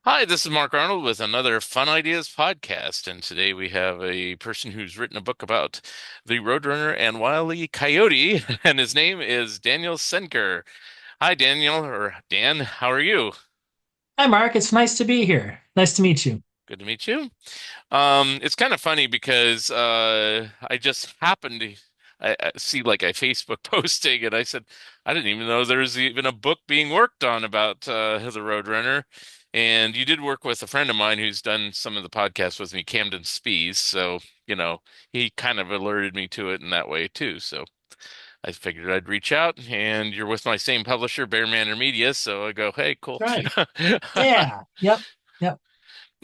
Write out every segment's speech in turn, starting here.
Hi, this is Mark Arnold with another Fun Ideas podcast, and today we have a person who's written a book about the Roadrunner and Wile E. Coyote, and his name is Daniel Sendker. Hi, Daniel, or Dan, how are you? Hi, Mark. It's nice to be here. Nice to meet you. Good to meet you. It's kind of funny because I just happened to I see like a Facebook posting, and I said I didn't even know there was even a book being worked on about the Roadrunner. And you did work with a friend of mine who's done some of the podcasts with me, Camden Spees. So he kind of alerted me to it in that way too. So I figured I'd reach out, and you're with my same publisher, Bear Manor Media. So I go, hey, cool. That's right. Yeah. Yep. Yep.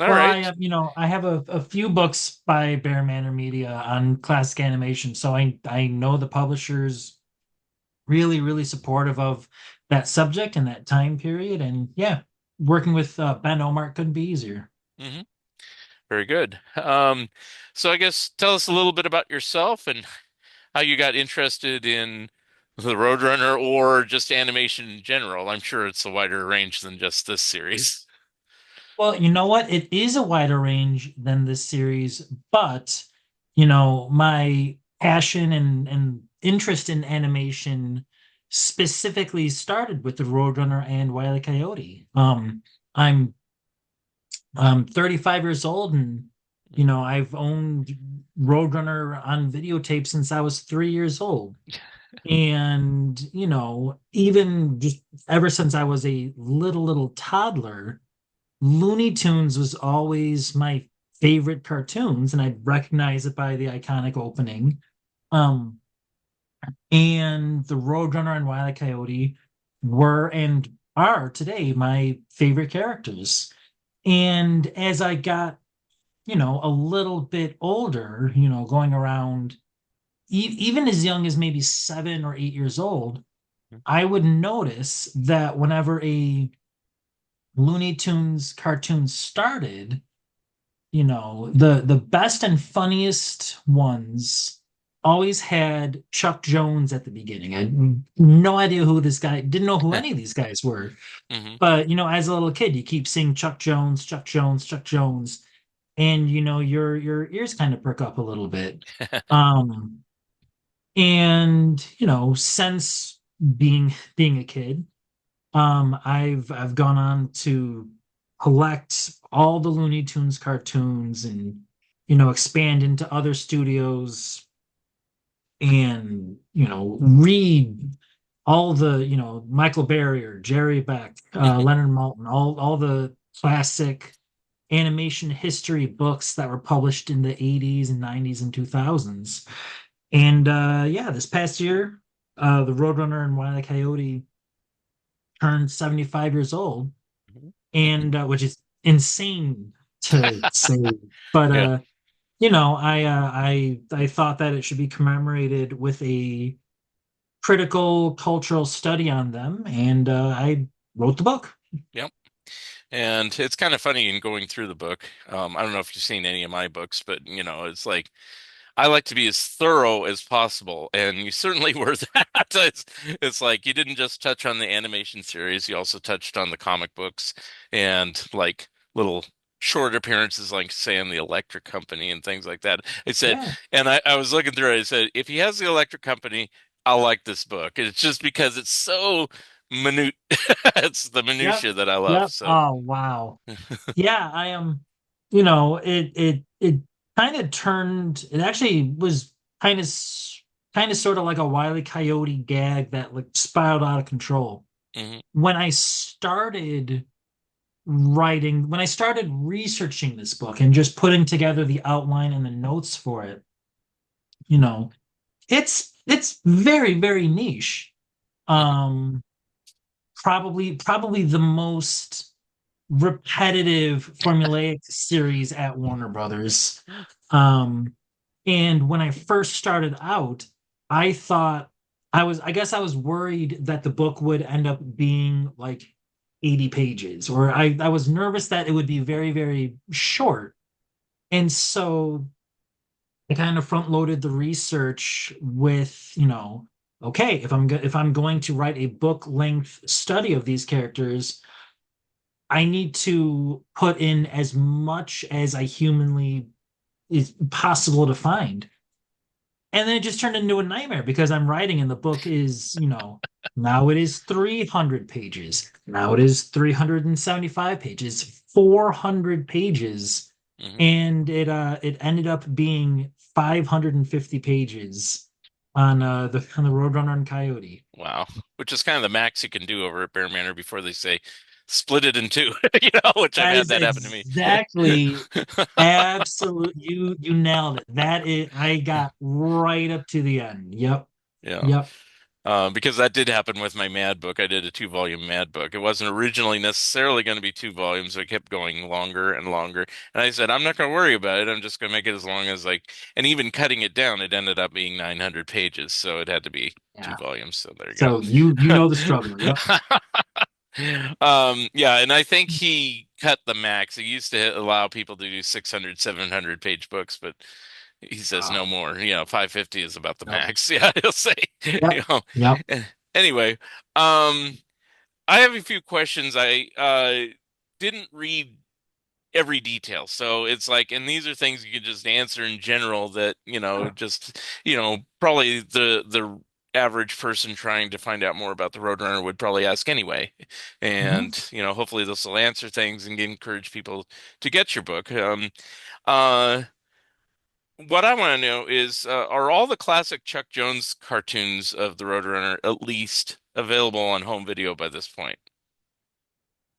All Well, right. I have a few books by Bear Manor Media on classic animation, so I know the publishers really supportive of that subject and that time period, and yeah, working with Ben Omar couldn't be easier. Mhm. Very good. So I guess tell us a little bit about yourself and how you got interested in the Roadrunner or just animation in general. I'm sure it's a wider range than just this series. Well, you know what? It is a wider range than this series, but my passion and interest in animation specifically started with the Roadrunner and Wile E. Coyote. I'm 35 years old, and I've owned Roadrunner on videotape since I was 3 years old. And even just ever since I was a little toddler, Looney Tunes was always my favorite cartoons, and I'd recognize it by the iconic opening. Um, and the Roadrunner and Wile E. Coyote were and are today my favorite characters. And as I got, a little bit older, going around even as young as maybe 7 or 8 years old, I would notice that whenever a Looney Tunes cartoon started, the best and funniest ones always had Chuck Jones at the beginning. I had no idea who this guy, didn't know who any of these guys were. Hmm. But as a little kid, you keep seeing Chuck Jones, Chuck Jones, Chuck Jones, and your ears kind of perk up a little bit. Um, and since being a kid, I've gone on to collect all the Looney Tunes cartoons and expand into other studios and read all the Michael Barrier, Jerry Beck, Leonard Maltin, all the classic animation history books that were published in the 80s and 90s and 2000s. And yeah, this past year, the Roadrunner and Wile E. Coyote turned 75 years old, and which is insane to say. But Yeah. I thought that it should be commemorated with a critical cultural study on them, and I wrote the book. Yep. And it's kind of funny in going through the book. I don't know if you've seen any of my books, but it's like I like to be as thorough as possible, and you certainly were that. It's like you didn't just touch on the animation series, you also touched on the comic books and like little short appearances, like say in the Electric Company and things like that. I said, Yeah, and I was looking through it, I said, if he has the Electric Company, I'll like this book. It's just because it's so minute. It's the yep, minutia that I love. yep. So, Oh wow. Yeah, I am. It kind of turned. It actually was kind of sort of like a Wile E. Coyote gag that like spiraled out of control. mhm. When I started when I started researching this book and just putting together the outline and the notes for it, you know, it's very niche. Mhm. Um, probably the most repetitive formulaic series at Warner Brothers. Um, and when I first started out, I thought I guess I was worried that the book would end up being like 80 pages, or I was nervous that it would be very short. And so I kind of front loaded the research with, okay, if I'm going to write a book length study of these characters, I need to put in as much as I humanly is possible to find. And then it just turned into a nightmare because I'm writing and the book is, now it is 300 pages. Now it is 375 pages, 400 pages. Hmm. And it ended up being 550 pages on the Roadrunner and Coyote. Wow. Which is kind of the max you can do over at Bear Manor before they say split it in two, which I've That had is that happen to me. exactly absolute you nailed it. That is I got right up to the end. Yep. Yeah. Yep. Because that did happen with my Mad book. I did a two-volume Mad book. It wasn't originally necessarily going to be two volumes, so it kept going longer and longer. And I said, I'm not going to worry about it. I'm just going to make it as long as like, and even cutting it down, it ended up being 900 pages, so it had to be two Yeah. volumes. So there you So you know the struggle. Yep. go. Yeah, and I think he cut the max. He used to allow people to do 600, 700 page books, but he says no Wow. more. 550 is about the Yep. max. Yeah, he'll say. Yep. You know. Yep. Anyway, um, I have a few questions. I didn't read every detail. So it's like, and these are things you could just answer in general that, Sure. just, probably the average person trying to find out more about the Roadrunner would probably ask anyway. Mhm. And, hopefully this will answer things and encourage people to get your book. Uh, what I want to know is, are all the classic Chuck Jones cartoons of the Roadrunner at least available on home video by this point?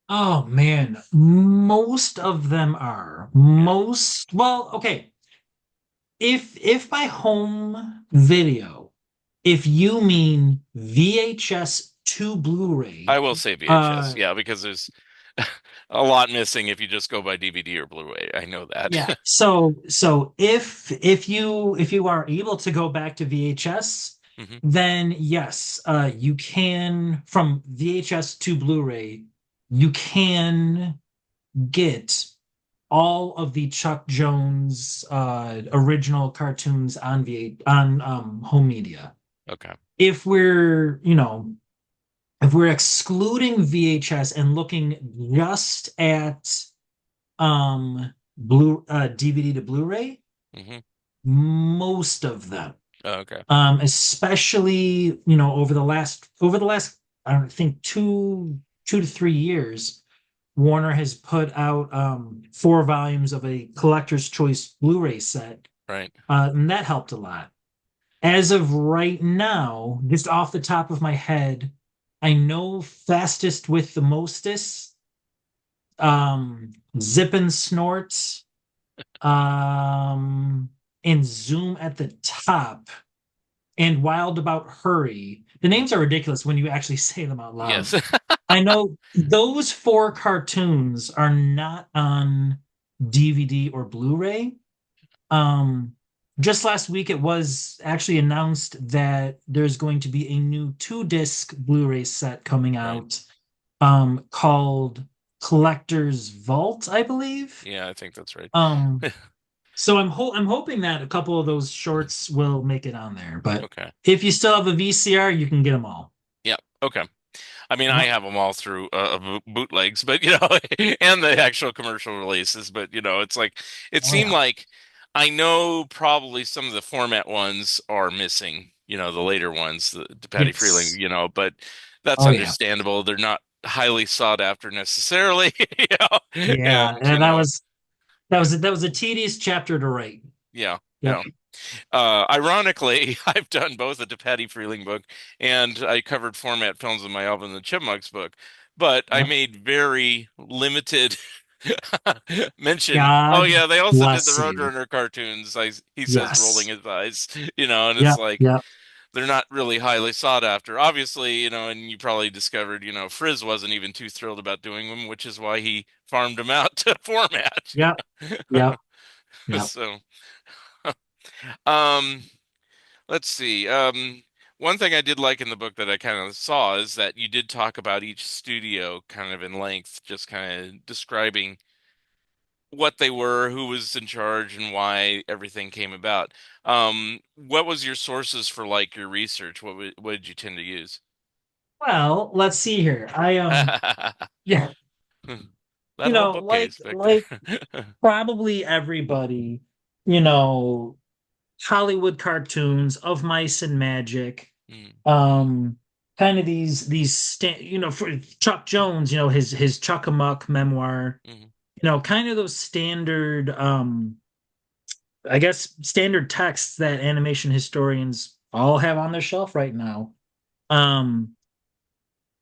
Oh man, most of them are. Yeah. Well, okay. If by home video, if you mean VHS to I Blu-ray, will say VHS, uh yeah, because there's a lot missing if you just go by DVD or Blu-ray. I know yeah. that. So if you are able to go back to VHS, Hmm. then yes, you can from VHS to Blu-ray, you can get all of the Chuck Jones original cartoons on V on home media. Okay. If we're excluding VHS and looking just at DVD to Blu-ray, Hmm. most of them, Oh, okay. especially over the last I don't think 2 to 3 years, Warner has put out 4 volumes of a collector's choice Blu-ray set, Right. and that helped a lot. As of right now, just off the top of my head, I know Fastest with the Mostest, Zip and Snort, um, and Zoom at the top, and Wild About Hurry. The Mm. names are ridiculous when you actually say them out loud. Yes. I know those 4 cartoons are not on DVD or Blu-ray. Um, just last week, it was actually announced that there's going to be a new 2 disc Blu-ray set coming Right. out, called Collector's Vault, I believe. Yeah, I think that's right. Um, so I'm hoping that a couple of those shorts will make it on there. But Okay. if you still have a VCR, you can get them all. Yeah. Okay. I mean, I Yep. have them all through bootlegs, but and the actual commercial releases. But it's like it Oh seemed yeah. like I know probably some of the format ones are missing. The later ones, the Patty Freeling. Yes. But that's Oh yeah. understandable. They're not highly sought after necessarily. Yeah. And And that was a tedious chapter to write. yeah, Yep. yeah. Ironically, I've done both a DePatie Freeling book and I covered format films in my Alvin and the Chipmunks book, but I Yep. made very limited mention. Oh God yeah, they also did the bless you. Roadrunner cartoons. He says, rolling Yes. his eyes, and it's Yep. like Yep. they're not really highly sought after. Obviously, and you probably discovered, Frizz wasn't even too thrilled about doing them, which is why he farmed them out to format. Yep. Yep. Yep. So, um. Let's see. One thing I did like in the book that I kind of saw is that you did talk about each studio kind of in length, just kind of describing what they were, who was in charge, and why everything came about. What was your sources for like your research? What did you tend to use? Well, let's see here. Yeah. That whole bookcase back like there. probably everybody, you know, Hollywood cartoons of mice and magic, Mm, um, kind of for Chuck Jones, his Chuck Amuck memoir, mm, kind of those standard, I guess, standard texts that animation historians all have on their shelf right now. Um,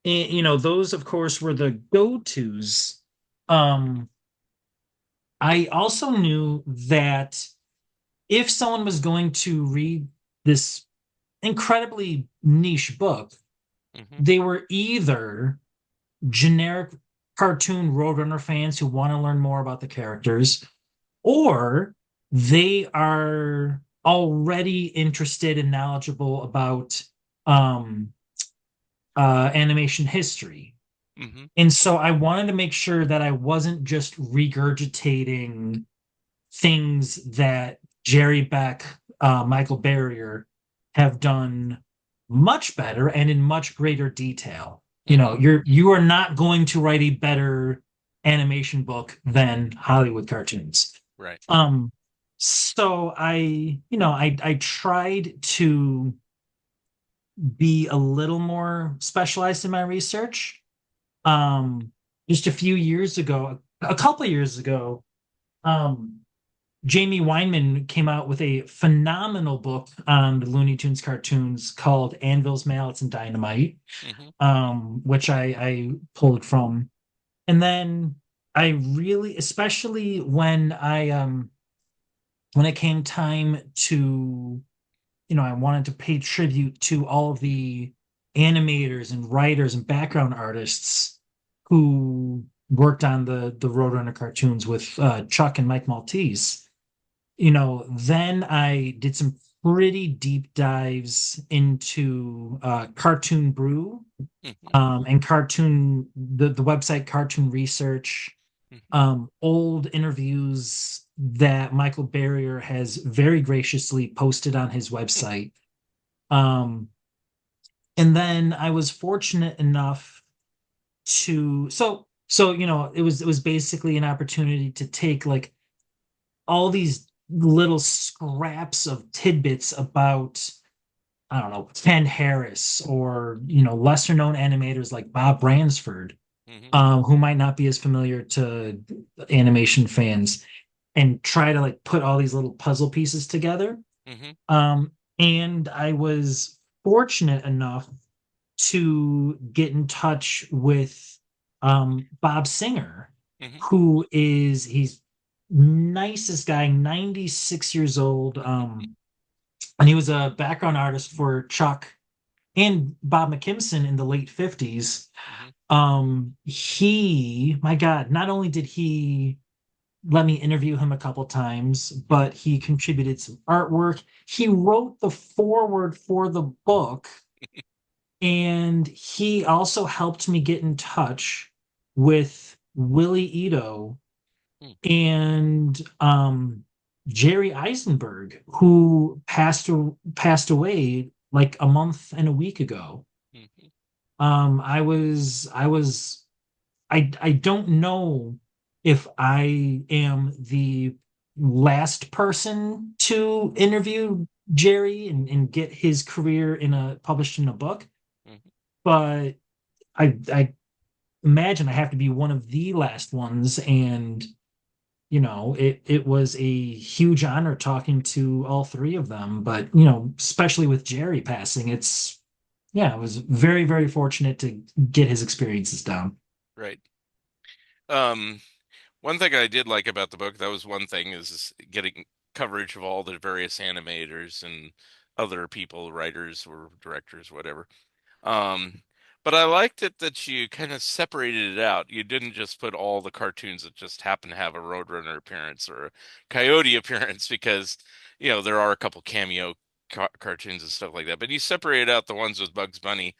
and, those, of course, were the go-tos. Um, I also knew that if someone was going to read this incredibly niche book, mm-hmm, they were either generic cartoon Roadrunner fans who want to learn more about the characters, or they are already interested and knowledgeable about um, animation history. mm-hmm, And so I wanted to make sure that I wasn't just regurgitating things that Jerry Beck, Michael Barrier have done much better and in much greater detail. mm-hmm. You are not going to write a better animation book than Hollywood cartoons. Right. Um, so I tried to be a little more specialized in my research. Um, just a few years ago, a couple of years ago, um, Jamie Weinman came out with a phenomenal book on the Looney Tunes cartoons called Anvils, Mallets, and Dynamite, Mm-hmm, which I pulled from. And then I really, especially when it came time to, I wanted to pay tribute to all of the animators and writers and background artists who worked on the Roadrunner cartoons with Chuck and Mike Maltese. Then I did some pretty deep dives into Cartoon Brew, mm-hmm, and the website Cartoon Research, mm-hmm, old interviews that Michael Barrier has very graciously posted on his website. Um, and then I was fortunate enough it was basically an opportunity to take like all these little scraps of tidbits about, I don't know, Ken Harris, or lesser known animators like Bob Bransford, mm-hmm, who might not be as familiar to animation fans, and try to like put all these little puzzle pieces together. mm-hmm, And I was fortunate enough to get in touch with Bob Singer, mm-hmm, he's nicest guy, 96 years old. And he was a background artist for Chuck and Bob McKimson in the late 50s. mm-hmm, My God, not only did he let me interview him a couple times, mm-hmm. but he contributed some artwork. He wrote the foreword for the book, and he also helped me get in touch with Willie Ito and Jerry Eisenberg, who passed away like a month and a week ago. Mm-hmm. I don't know if I am the last person to interview Jerry and get his career published in a book, Mm-hmm. but I imagine I have to be one of the last ones. And it was a huge honor talking to all three of them. But especially with Jerry passing, I was very, very fortunate to get his experiences down. Right. Um, One thing I did like about the book, that was one thing, is getting coverage of all the various animators and other people, writers or directors, whatever. Um, but I liked it that you kind of separated it out. You didn't just put all the cartoons that just happen to have a Roadrunner appearance or a Coyote appearance, because, there are a couple cameo cartoons and stuff like that. But you separated out the ones with Bugs Bunny,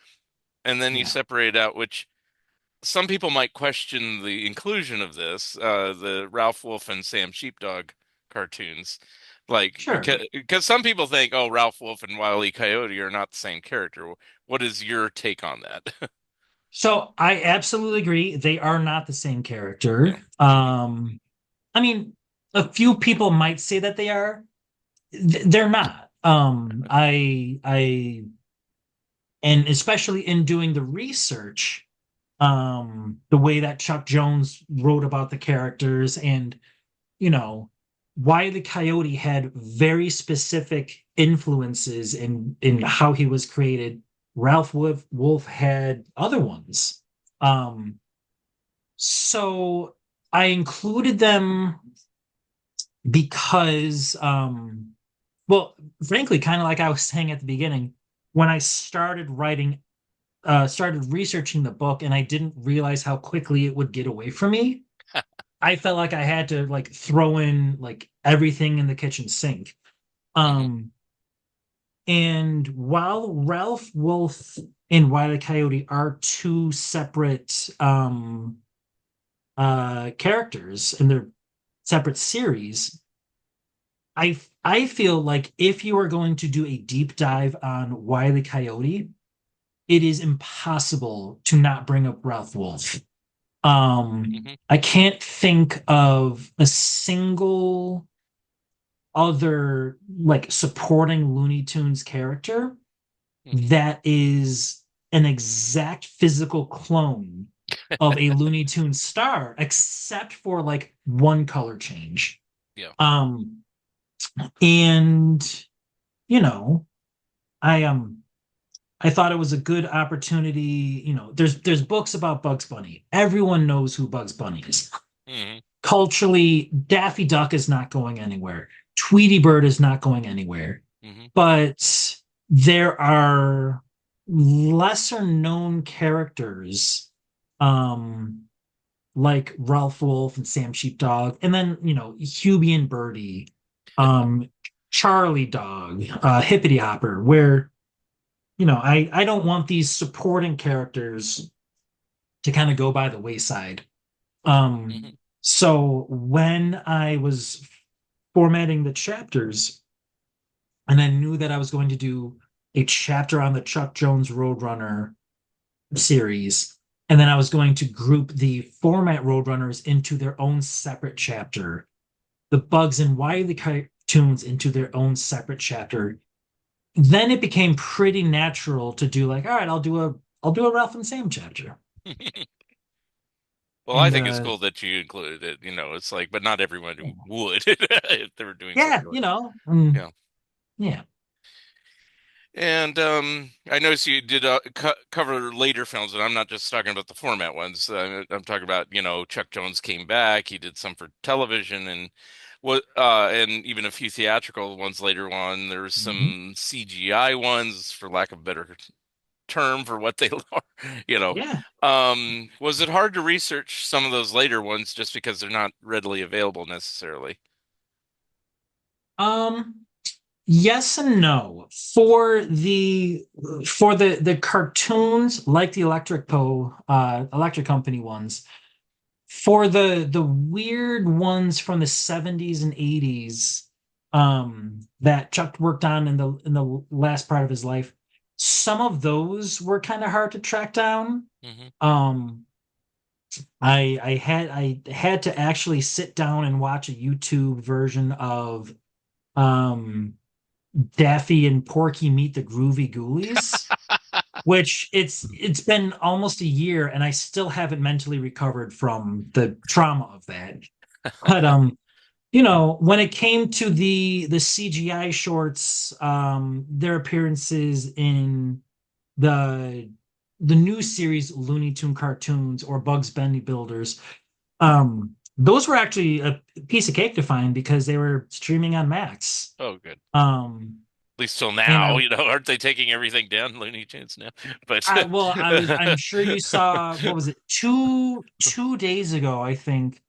and then you Yeah, separated out which some people might question the inclusion of this, the Ralph Wolf and Sam Sheepdog cartoons. Like, sure. because some people think, oh, Ralph Wolf and Wile E. Coyote are not the same character. What is your take on that? So I absolutely agree. They are not the same Yeah. character. Hmm. I mean, a few people might say that they are. They're not. And especially in doing the research, the way that Chuck Jones wrote about the characters and, you know, why the Coyote had very specific influences in how he was created. Wolf had other ones. Um, so I included them because, well, frankly, kind of like I was saying at the beginning, when I started researching the book and I didn't realize how quickly it would get away from me, I felt like I had to like throw in like everything in the kitchen sink. Hmm. Um, and while Ralph Wolf and Wile E. Coyote are two separate characters in their separate series, I feel like if you are going to do a deep dive on Wile E. Coyote, it is impossible to not bring up Ralph Wolf. Hmm. I can't think of a single other like supporting Looney Tunes character Hmm. that is an exact physical clone of a Looney Tunes star, except for like one color change. Yeah. Um, and you know, I I thought it was a good opportunity. There's books about Bugs Bunny. Everyone knows who Bugs Bunny is. Hmm. Culturally, Daffy Duck is not going anywhere. Tweety Bird is not going anywhere. Hmm. But there are lesser known characters, um, like Ralph Wolf and Sam Sheepdog, and then, Hubie and Birdie, um, Charlie Dog, Hippity Hopper, where, I don't want these supporting characters to kind of go by the wayside. Um, Hmm. so when I was formatting the chapters, and I knew that I was going to do a chapter on the Chuck Jones Roadrunner series, and then I was going to group the format Roadrunners into their own separate chapter, the Bugs and Wily cartoons into their own separate chapter. Then it became pretty natural to do like, all right, I'll do a Ralph and Sam chapter. Well, I And think it's cool that you included it. It's like, but not everyone would if they were doing yeah, something like, yeah. yeah. And I noticed you did cover later films, and I'm not just talking about the format ones. I'm talking about, Chuck Jones came back. He did some for television, and and even a few theatrical ones later on. There was Mhm. some CGI ones, for lack of a better term, for what they are. You know, Yeah. was it hard to research some of those later ones just because they're not readily available necessarily? Um, Yes and no. For the cartoons, like the Electric Company ones, for the weird ones from the 70s and 80s, that Chuck worked on in the last part of his life, some of those were kind of hard to track down. Hmm. Um, I had to actually sit down and watch a YouTube version of um Daffy and Porky Meet the Groovy Ghoulies, which it's been almost a year and I still haven't mentally recovered from the trauma of that. But when it came to the CGI shorts, their appearances in the the new series Looney Tune cartoons or Bugs Bunny Builders, those were actually a piece of cake to find because they were streaming on Max. Oh, good. Um, At least till and now, aren't they taking everything down, Looney Tunes now? But I'm sure you saw, what was it, two days ago, I think,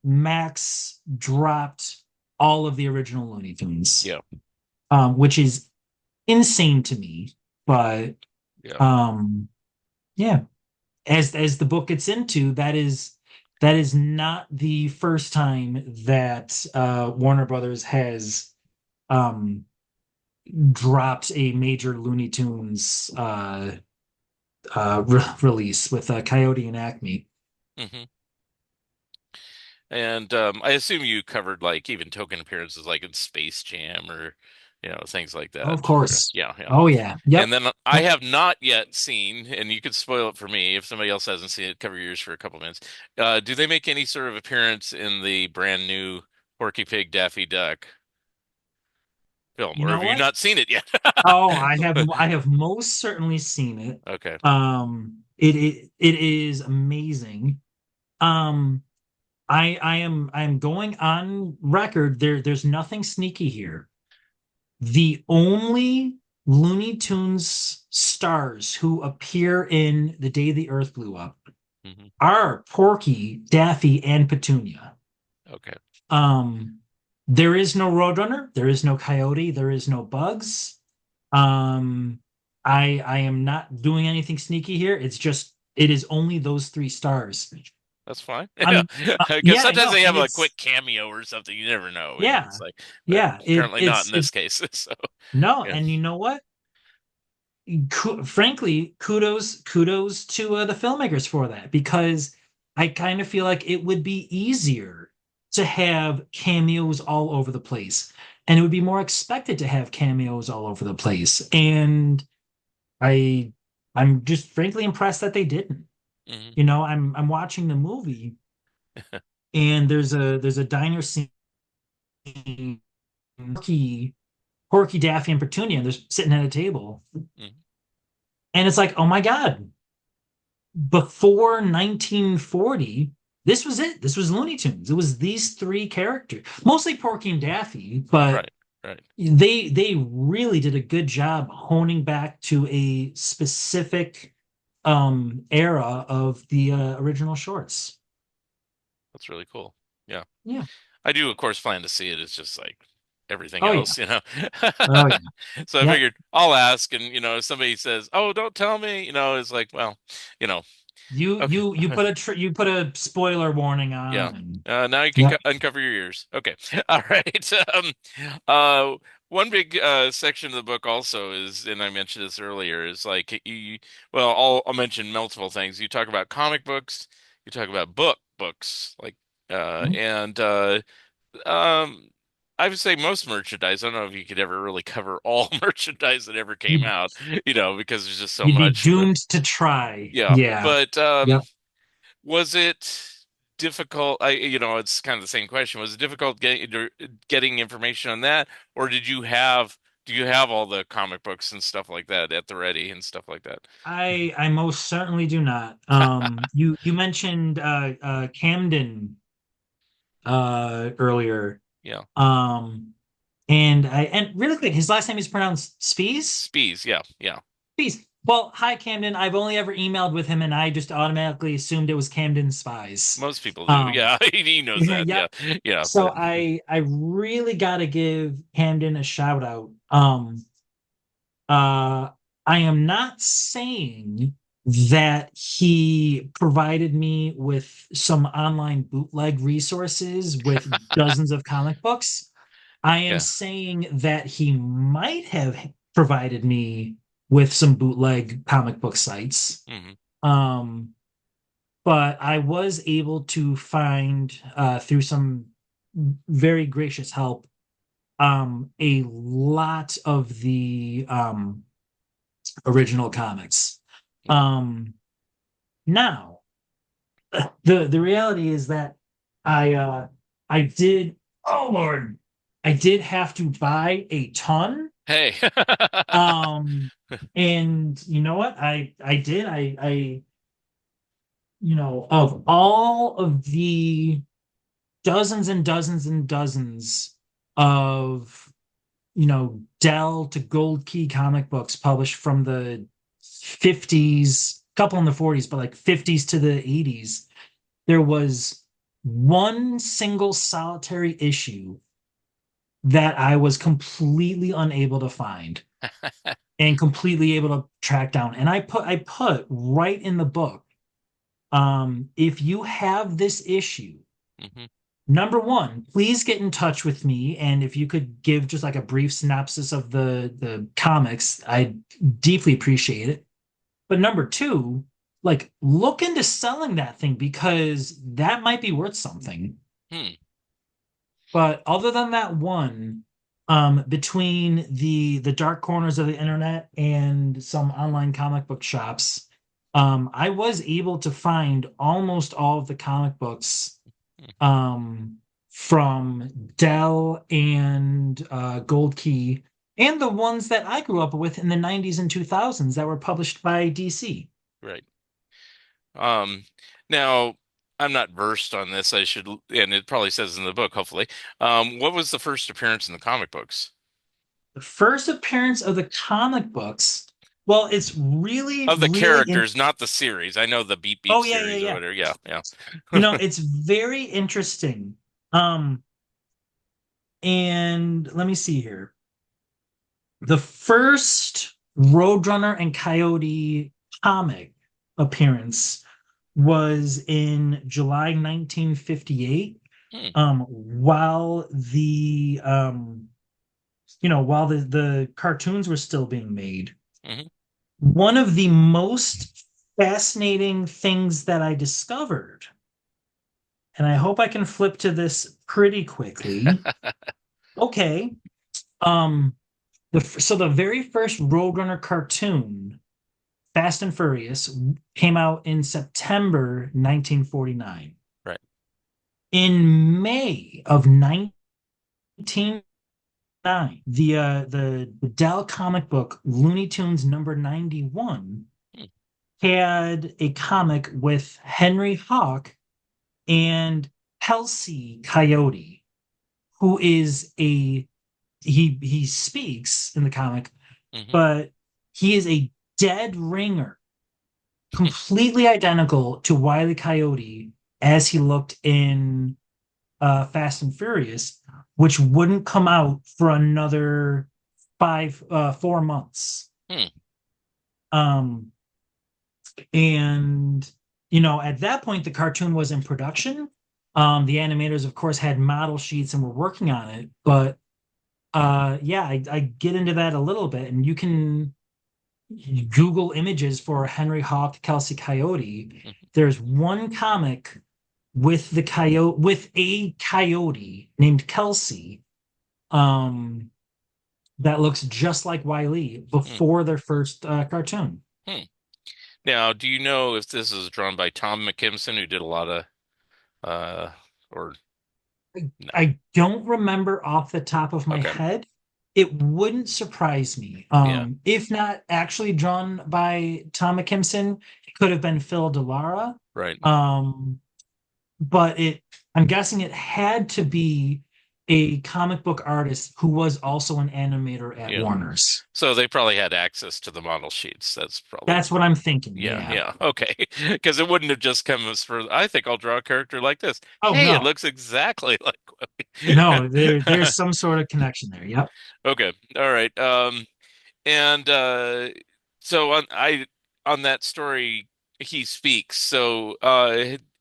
Max dropped all of the original Looney Tunes, yeah, which is insane to me. But yeah. um, yeah, as the book gets into, that is not the first time that Warner Brothers has um dropped a major Looney Tunes release with Coyote and Acme. Hmm. And I assume you covered like even token appearances like in Space Jam or things like Oh, of that. course. Yeah, yeah. Oh yeah. And Yep. then I Yep. have not yet seen, and you could spoil it for me if somebody else hasn't seen it. Cover your ears for a couple minutes. Do they make any sort of appearance in the brand new Porky Pig Daffy Duck film, You or have know you what? not seen it yet? Oh, I have most certainly seen it. Okay. It is amazing. Um, I am going on record. There's nothing sneaky here. The only Looney Tunes stars who appear in The Day the Earth Blew Up Hmm. are Porky, Daffy, and Petunia. Okay. Um, there is no Roadrunner, there is no Coyote, there is no Bugs. Um, I am not doing anything sneaky here. It is only those three stars. That's fine. Yeah. I'm Because Yeah, sometimes no, they and have a quick cameo or something. You never know. yeah, It's like, but yeah, apparently not in this case. So, no, yeah. and you know what? Frankly, kudos to the filmmakers for that because I kind of feel like it would be easier to have cameos all over the place, and it would be more expected to have cameos all over the place. And I I'm just frankly impressed that they didn't. Hmm. I'm watching the movie and there's a diner scene. Porky, Porky, Daffy, and Petunia, they're sitting at a table, Hmm. and it's like, oh my God, before 1940, this was it. This was Looney Tunes. It was these three characters, mostly Porky and Daffy, but Right. Right. they really did a good job honing back to a specific era of the original shorts. That's really cool. Yeah. Yeah. I do, of course, plan to see it. It's just like everything Oh yeah. else. Oh yeah. So I Yep. figured I'll ask, and if somebody says, "Oh, don't tell me," it's like, well, you know, okay, You put a spoiler warning yeah. on and Now you can yep. uncover your ears. Okay, all right. Uh, one big section of the book also is, and I mentioned this earlier, is like well, I'll mention multiple things. You talk about comic books, you talk about books, like, and um, I would say most merchandise. I don't know if you could ever really cover all merchandise that ever came You'd out, because there's just so you'd be much. But doomed to try. yeah, Yeah. but Yep. was it difficult? It's kind of the same question. Was it difficult getting information on that, or do you have all the comic books and stuff like that at the ready and stuff like that? I most certainly do not. You mentioned Camden earlier. Yeah, Um and really quick, his last name is pronounced Spees? Spees. Yeah, yeah. Spees. Well, hi Camden. I've only ever emailed with him and I just automatically assumed it was Camden Spies. Most people do. Um Yeah, he knows that. yep. Yeah, yeah. So But I really gotta give Camden a shout out. Uh, I am not saying that he provided me with some online bootleg resources with dozens of comic books. I am yeah. saying that he might have provided me with some bootleg comic book sites. Hmm. Um, but I was able to find through some very gracious help a lot of the original comics. Hmm. Um, Now, the reality is that I did, oh Lord, I did have to buy a ton. Hey. Um, and you know what? I did. Of all of the dozens and dozens and dozens of Dell to Gold Key comic books published from the 50s, couple in the 40s, but like 50s to the 80s, there was one single solitary issue that I was completely unable to find and completely able to track down. And I put right in the book, if you have this issue, Hmm. number one, please get in touch with me. And if you could give just like a brief synopsis of the comics, I deeply appreciate it. But number two, like look into selling that thing because that might be worth something. Hmm. But other than that one, between the dark corners of the internet and some online comic book shops, I was able to find almost all of the comic books um, from Dell and Gold Key, and the ones that I grew up with in the 90s and 2000s that were published by DC. Right. Um, Now I'm not versed on this. I should, and it probably says in the book, hopefully. What was the first appearance in the comic books The first appearance of the comic books, well, it's really, of the really in. characters, not the series? I know the Beep Beep Oh yeah, yeah, series or yeah. whatever. Yeah, yeah. It's very interesting. Um, and let me see here. The first Roadrunner and Coyote comic appearance was in July 1958, Hmm. while the cartoons were still being made. Hmm. One of the most fascinating things that I discovered, and I hope I can flip to this pretty quickly. Okay. Um, so the very first Roadrunner cartoon, Fast and Furious, came out in September 1949. Right. In May of 1999, the Dell comic book Looney Tunes number 91 Hmm. had a comic with Henry Hawk and Kelsey Coyote, who is a he speaks in the comic, Hmm. but he is a dead ringer, completely identical to Wile E. Coyote as he looked in Fast and Furious, which wouldn't come out for another 4 months. Hmm. Um, and at that point, the cartoon was in production. The animators, of course, had model sheets and were working on it. But yeah, I get into that a little bit, and you can Google images for Henry Hawk, Kelsey Coyote. Hmm. There's one comic with a coyote named Kelsey, um, that looks just like Wiley Hmm. before their first cartoon. Hmm. Now, do you know if this is drawn by Tom McKimson, who did a lot of uh or I, no? I don't remember off the top of my Okay. head. It wouldn't surprise me. Yeah. If not actually drawn by Tom McKimson, it could have been Phil Delara. Right. Um, but I'm guessing it had to be a comic book artist who was also an animator at Yeah. Warner's. So they probably had access to the model sheets. That's probably That's what I'm thinking. yeah, Yeah. yeah. Okay. Because it wouldn't have just come as for I think I'll draw a character like this. Oh Hey, it no. looks exactly like No, there's Willie. some sort of connection there. Yep. Okay. All right. And so on that story he speaks. So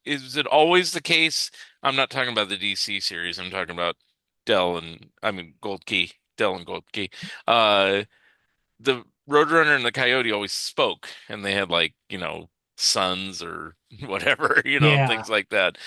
is it always the case? I'm not talking about the DC series. I'm talking about Dell and I mean Gold Key, Dell and Gold Key. Uh the Roadrunner and the Coyote always spoke and they had like, sons or whatever, Yeah. things like that.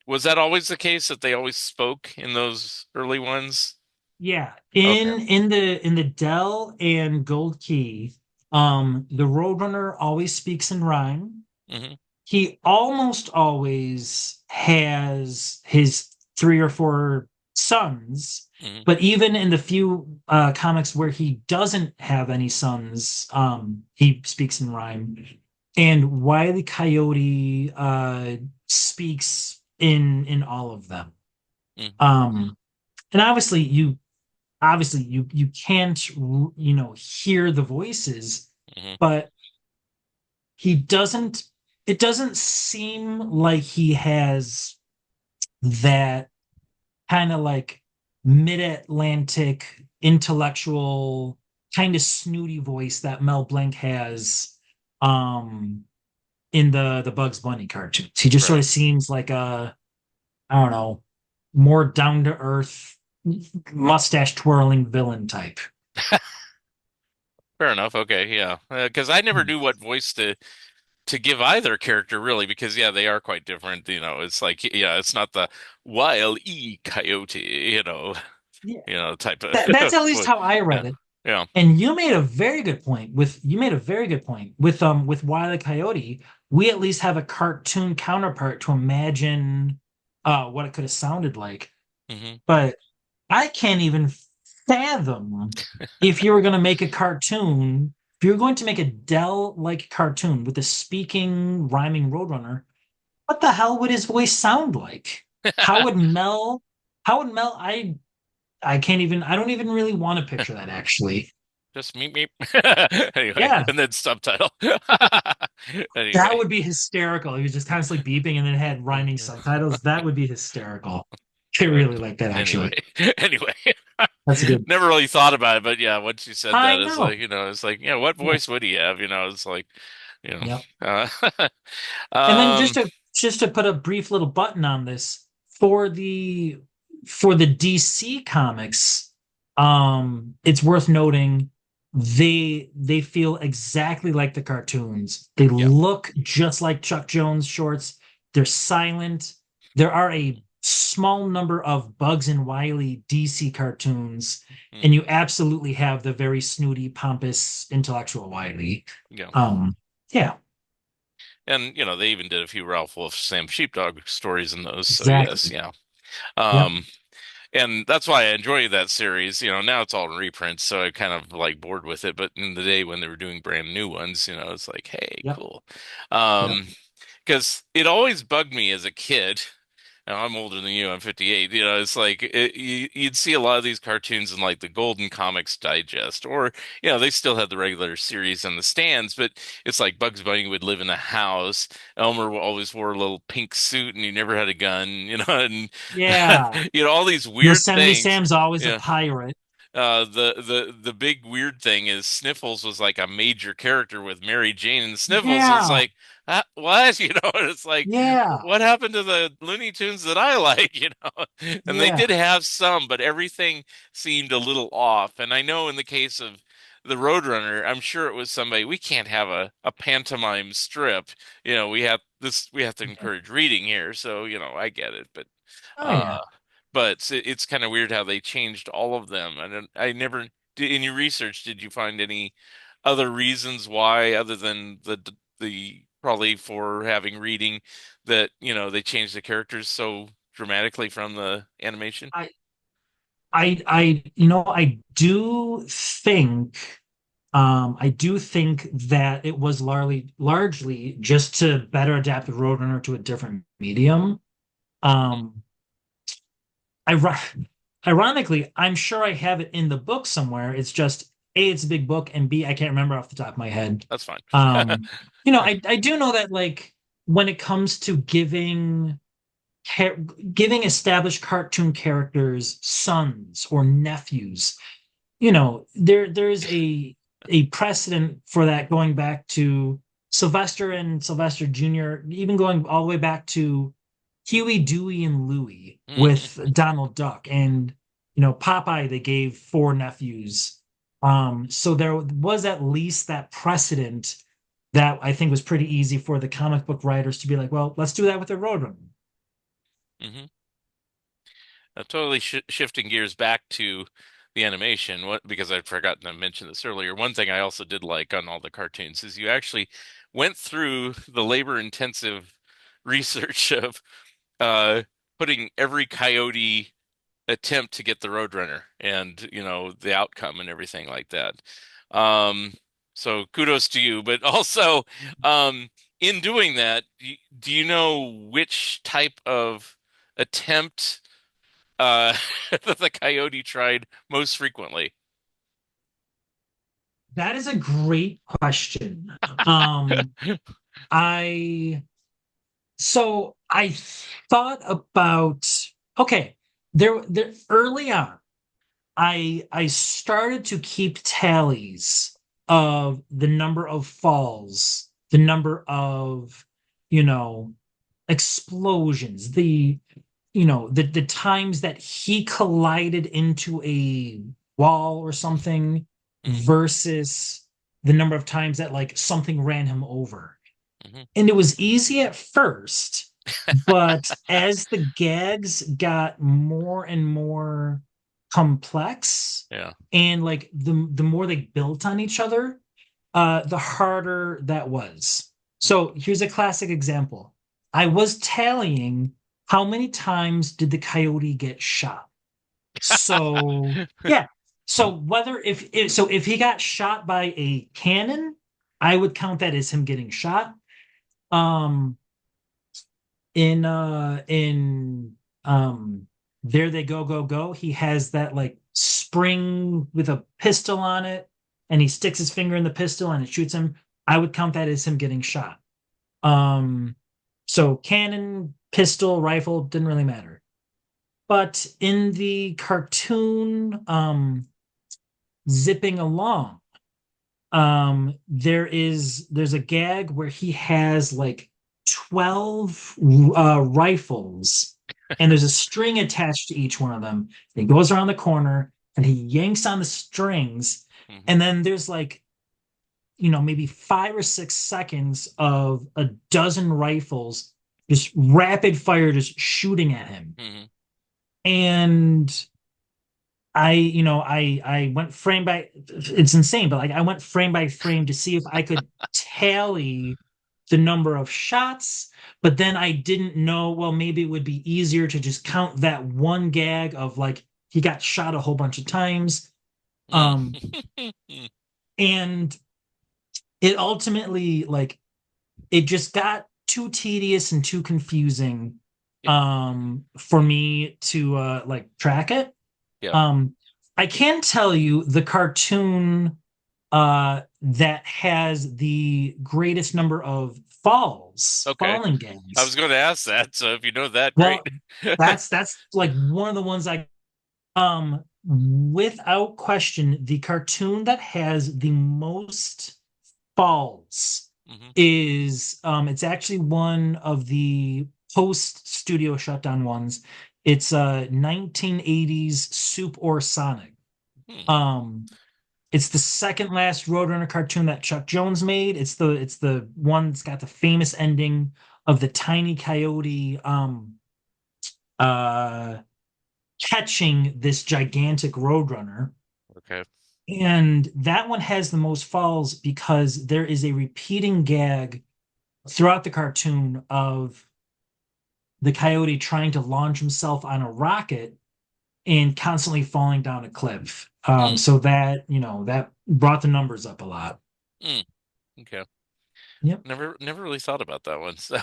Was that always the case that they always spoke in those early ones? Yeah. Okay. In the Dell and Gold Key, the Roadrunner always speaks in rhyme. Hmm. He almost always has his three or four sons, Hmm. but even in the few comics where he doesn't have any sons, he speaks in rhyme. And Wile E. Coyote speaks in all of them. Hmm. Um, and obviously you can't hear the voices, Hmm. but he doesn't it doesn't seem like he has that kind of like mid-Atlantic intellectual kind of snooty voice that Mel Blanc has um in the Bugs Bunny cartoons. He just sort Right. of seems like a, I don't know, more down to earth mustache twirling villain type. Fair enough. Okay, yeah. Because I never Hmm. knew what voice to give either character really, because yeah, they are quite different. It's like yeah, it's not the Wile E Coyote, Yeah, type of that's at least voice. how I read Yeah, it. yeah, And you made a very good point with Wile E. Coyote. We at least have a cartoon counterpart to imagine what it could have sounded like. hmm But I can't even fathom if you were going to make a cartoon, if you're going to make a Dell-like cartoon with a speaking, rhyming Roadrunner, what the hell would his voice sound like? How would Mel, how would Mel, I can't even, I don't even really want to picture that actually. Just meep meep. Anyway, Yeah, and then subtitle. that Anyway, would be hysterical. He was just constantly beeping and then had rhyming subtitles. That would be hysterical. I Uh, really like that anyway, actually. anyway, That's a good. never really thought about it, but yeah, once you said I that, it's know. like, yeah, what Yeah. voice would he have? It's like, you know, Yep. uh, And then um, just to put a brief little button on this for the DC comics, it's worth noting they feel exactly like the cartoons. They yeah, look just like Chuck Jones shorts. They're silent. There are a small number of Bugs and Wily DC cartoons, and hmm you absolutely have the very snooty, pompous, intellectual Wily. yeah, Yeah, and they even did a few Ralph Wolf Sam Sheepdog stories in those, so yes, exactly. yeah. Yep. Um, And that's why I enjoy that series. Now it's all in reprints, so I kind of like bored with it. But in the day when they were doing brand new ones, it's like, hey, Yep. cool. Yep. Um, because it always bugged me as a kid. Now I'm older than you. I'm 58. It's like you'd see a lot of these cartoons in like the Golden Comics Digest, or they still had the regular series in the stands, but it's like Bugs Bunny would live in a house. Elmer always wore a little pink suit, and he never had a gun. And Yeah. all these weird Yosemite things. Sam's always a Yeah, pirate. the big weird thing is Sniffles was like a major character with Mary Jane, and Sniffles is Yeah. like, what? And it's like, Yeah. what happened to the Looney Tunes that I like? And they Yeah. did have some, but everything seemed a little off. And I know in the case of the Roadrunner, I'm sure it was somebody, we can't have a pantomime strip. We have to encourage reading here. So, I get it, Oh uh yeah. but it's kind of weird how they changed all of them. I never did. In your research, did you find any other reasons why, other than the probably for having reading, that they changed the characters so dramatically from the animation? I I do think that it was largely just to better adapt the Roadrunner to a different medium. Mhm. Um, I ironically, I'm sure I have it in the book somewhere. It's just A, it's a big book, and B, I can't remember off the top of my head. That's fine. Um, I do know that like when it comes to giving established cartoon characters sons or nephews, there's a precedent for that going back to Sylvester and Sylvester Jr., even going all the way back to Huey, Dewey, and Louie with Donald Duck. And, Popeye, they gave four nephews. So there was at least that precedent that I think was pretty easy for the comic book writers to be like, well, let's do that with the Roadrunner. hmm Totally shifting gears back to the animation, because I'd forgotten to mention this earlier. One thing I also did like on all the cartoons is you actually went through the labor-intensive research of uh, putting every Coyote attempt to get the Roadrunner, and the outcome and everything like that. Um, so kudos to you, but also in doing that, do you know which type of attempt that the Coyote tried most frequently? That is a great question. Um, I I thought about okay, there early on, I started to keep tallies of the number of falls, the number of, you know, explosions, the times that he collided into a wall or something Mhm. versus the number of times that like something ran him over. Hmm. And it was easy at first, but as the gags got more and more complex Yeah. and like the more they built on each other, the harder that was. So here's a classic example. I was tallying how many times did the coyote get shot. So yeah. So whether if he got shot by a cannon, I would count that as him getting shot. Um in There They Go Go Go, he has that like spring with a pistol on it, and he sticks his finger in the pistol and it shoots him. I would count that as him getting shot. Um so cannon, pistol, rifle didn't really matter. But in the cartoon, zipping along, there's a gag where he has like 12 rifles, and there's a string attached to each one of them. He goes around the corner and he yanks on the strings, Hmm. and then there's like, maybe 5 or 6 seconds of a dozen rifles just rapid fire just shooting at him. Hmm. And I went frame by, it's insane, but like I went frame by frame to see if I could tally the number of shots, but then I didn't know, well, maybe it would be easier to just count that one gag of like he got shot a whole bunch of times. Um, and it ultimately like it just got too tedious and too confusing Yeah. for me to like track it. Yeah. Um, I can tell you the cartoon that has the greatest number of Okay. falling I was gags. going to ask that, so if you know that, great. Well, that's like one of the ones I without question, the cartoon that has the most falls Hmm. is it's actually one of the post studio shutdown ones. It's 1980s Soup or Sonic. Hmm. Um, it's the second last Roadrunner cartoon that Chuck Jones made. It's the one that's got the famous ending of the tiny coyote uh catching this gigantic Roadrunner. Okay. And that one has the most falls because there is a repeating gag throughout the cartoon of the coyote trying to launch himself on a rocket and constantly falling down a cliff. Hmm. So that brought the numbers up a lot. Hmm. Okay. Yep. Never really thought about that one. So,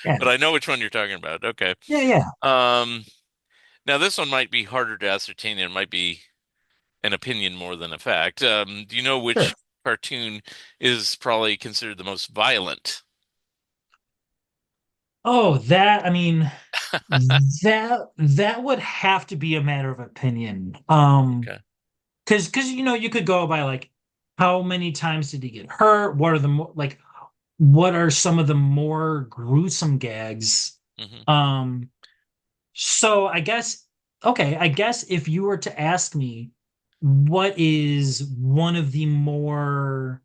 Yeah. but I know which one you're talking about. Okay. Yeah. Yeah. Um, Now this one might be harder to ascertain. It might be an opinion more than a fact. Do you know Sure. which cartoon is probably considered the most violent? Oh, that, I mean, that would have to be a matter of opinion. Okay. Because you could go by like how many times did he get hurt? What are the more like what are some of the more gruesome gags? Hmm. Um, so I guess if you were to ask me what is one of the more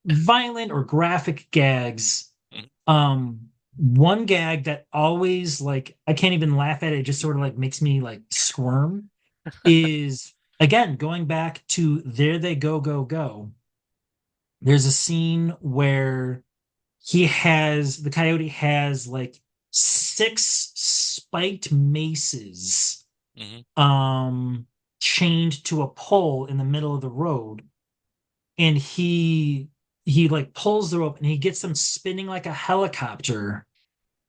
violent or graphic gags, Hmm. one gag that always like I can't even laugh at it, it just sort of like makes me like squirm is again going back to There They Go Go Go. There's a scene where the coyote has like 6 spiked maces Hmm. um chained to a pole in the middle of the road, and he like pulls the rope and he gets them spinning like a helicopter,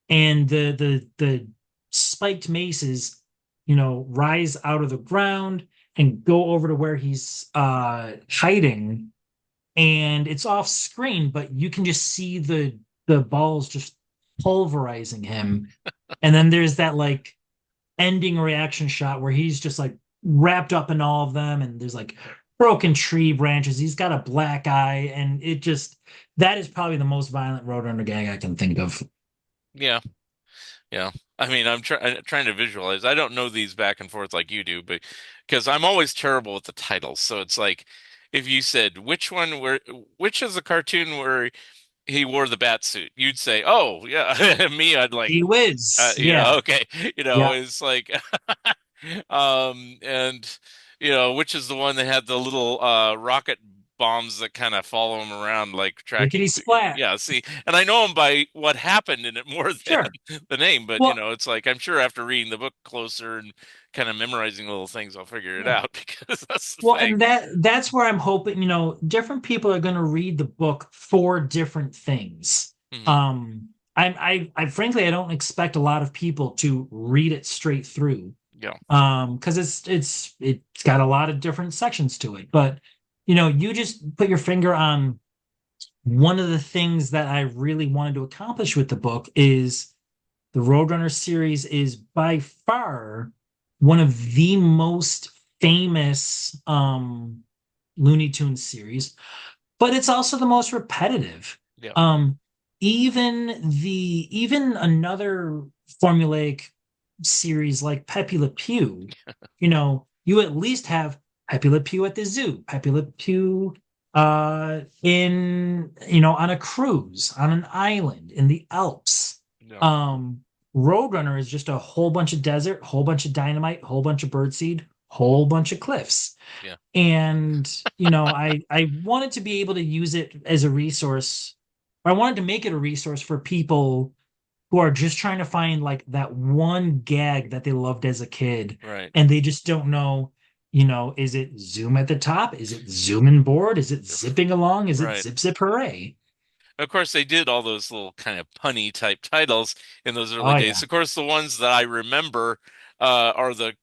and the spiked maces rise out of the ground and go over to where he's hiding, and it's off screen, but you can just see the balls just pulverizing him. And then there's that like ending reaction shot where he's just like wrapped up in all of them, and there's like broken tree branches. He's got a black eye, and it just that is probably the most violent Roadrunner gag I can think of. Yeah. Yeah. I mean, I'm trying to visualize. I don't know these back and forth like you do, but because I'm always terrible with the titles. So it's like if you said which is the cartoon where he wore the bat suit, you'd say, "Oh, yeah." Me, I'd like, Gee whiz. Yeah. okay, Yeah. it's like and which is the one that had the little rocket bombs that kind of follow him around like Lickety tracking splat. yeah, see, and I know him by what happened in it more Sure. than the name, but Well, it's like I'm sure after reading the book closer and kind of memorizing little things I'll figure it yeah. out because that's the Well, thing. and that's where I'm hoping, different people are going to read the book for different things. Hmm. I frankly I don't expect a lot of people to read it straight through. Yeah. Because it's got a lot of different sections to it. But you just put your finger on one of the things that I really wanted to accomplish with the book is the Roadrunner series is by far one of the most famous Looney Tunes series, but it's also the most repetitive. Yeah. Um, even another formulaic series like Pepe Le Pew, you at least have Pepe Le Pew at the zoo, Pepe Le Pew in on a cruise on an island in the Alps. Yeah. Um, Roadrunner is just a whole bunch of desert, whole bunch of dynamite, whole bunch of birdseed, whole bunch of cliffs. Yeah. And I wanted to be able to use it as a resource. I wanted to make it a resource for people who are just trying to find like that one gag that they loved as a kid, Right. and they just don't know, is it zoom at the top? Is it zoom and board? Is it zipping along? Is it Right. zip zip hooray? Of course, they did all those little kind of punny type titles in those early Oh yeah, days. Of course, the ones that I remember are the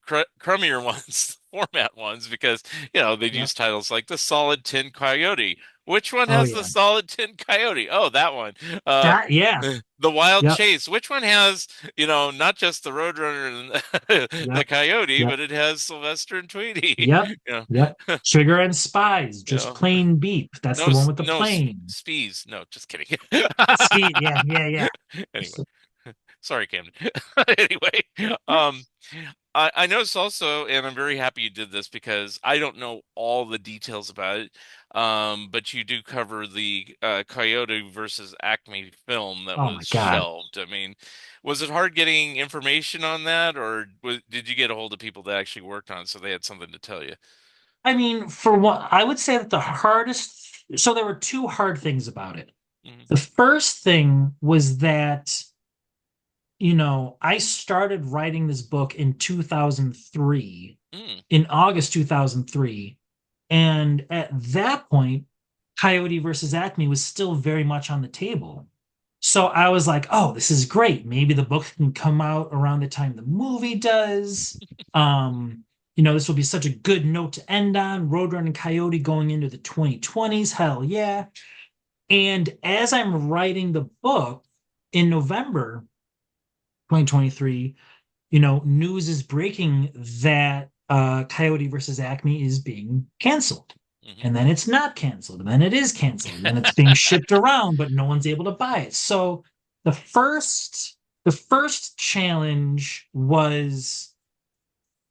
crummier ones, format ones, because they'd yep. use titles like the Solid Tin Coyote. Which one Oh has the yeah, Solid Tin Coyote? Oh, that one. Uh, that yeah, the Wild yep, Chase. Which one has not just the Roadrunner and the yep, Coyote, yep, but it has Sylvester and Tweety. yep, You yep. Trigger and Spies, you just know. plain beep. That's No, the one with the no, plane. Spees. No, just kidding. Speed, yeah, yeah, yeah. Anyway, sorry, Camden. Anyway, I noticed also, and I'm very happy you did this because I don't know all the details about it. But you do cover the Coyote versus Acme film that Oh was my God. shelved. I mean, was it hard getting information on that, or did you get a hold of people that actually worked on it so they had something to tell you? I mean, for what I would say that the hardest, so there were two hard things about it. Hmm. The first thing was that, I started writing this book in 2003, Mm. in August 2003. And at that point, Coyote versus Acme was still very much on the table. So I was like, oh, this is great. Maybe the book can come out around the time the movie does. This will be such a good note to end on. Roadrunner and Coyote going into the 2020s. Hell yeah. And as I'm writing the book in November 2023, news is breaking that Coyote versus Acme is being canceled. Hmm. And then it's not canceled. And then it is canceled. And then it's being shipped around, but no one's able to buy it. So the first the first challenge was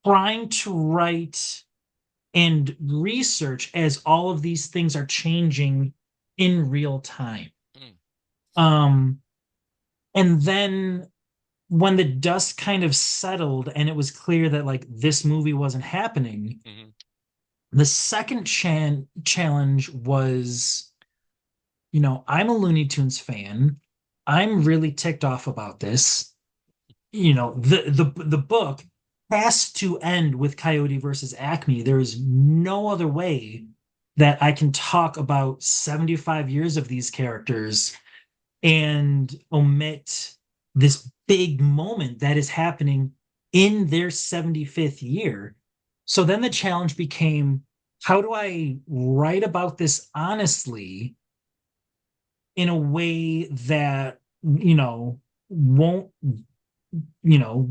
trying to write and research as all of these things are changing in real time. Mm. Um, and then when the dust kind of settled and it was clear that like this movie wasn't happening, Hmm. the second challenge was, I'm a Looney Tunes fan. I'm really ticked off about this. The book has to end with Coyote versus Acme. There is no other way that I can talk about 75 years of these characters and omit this big moment that is happening in their 75th year. So then the challenge became, how do I write about this honestly in a way that, won't,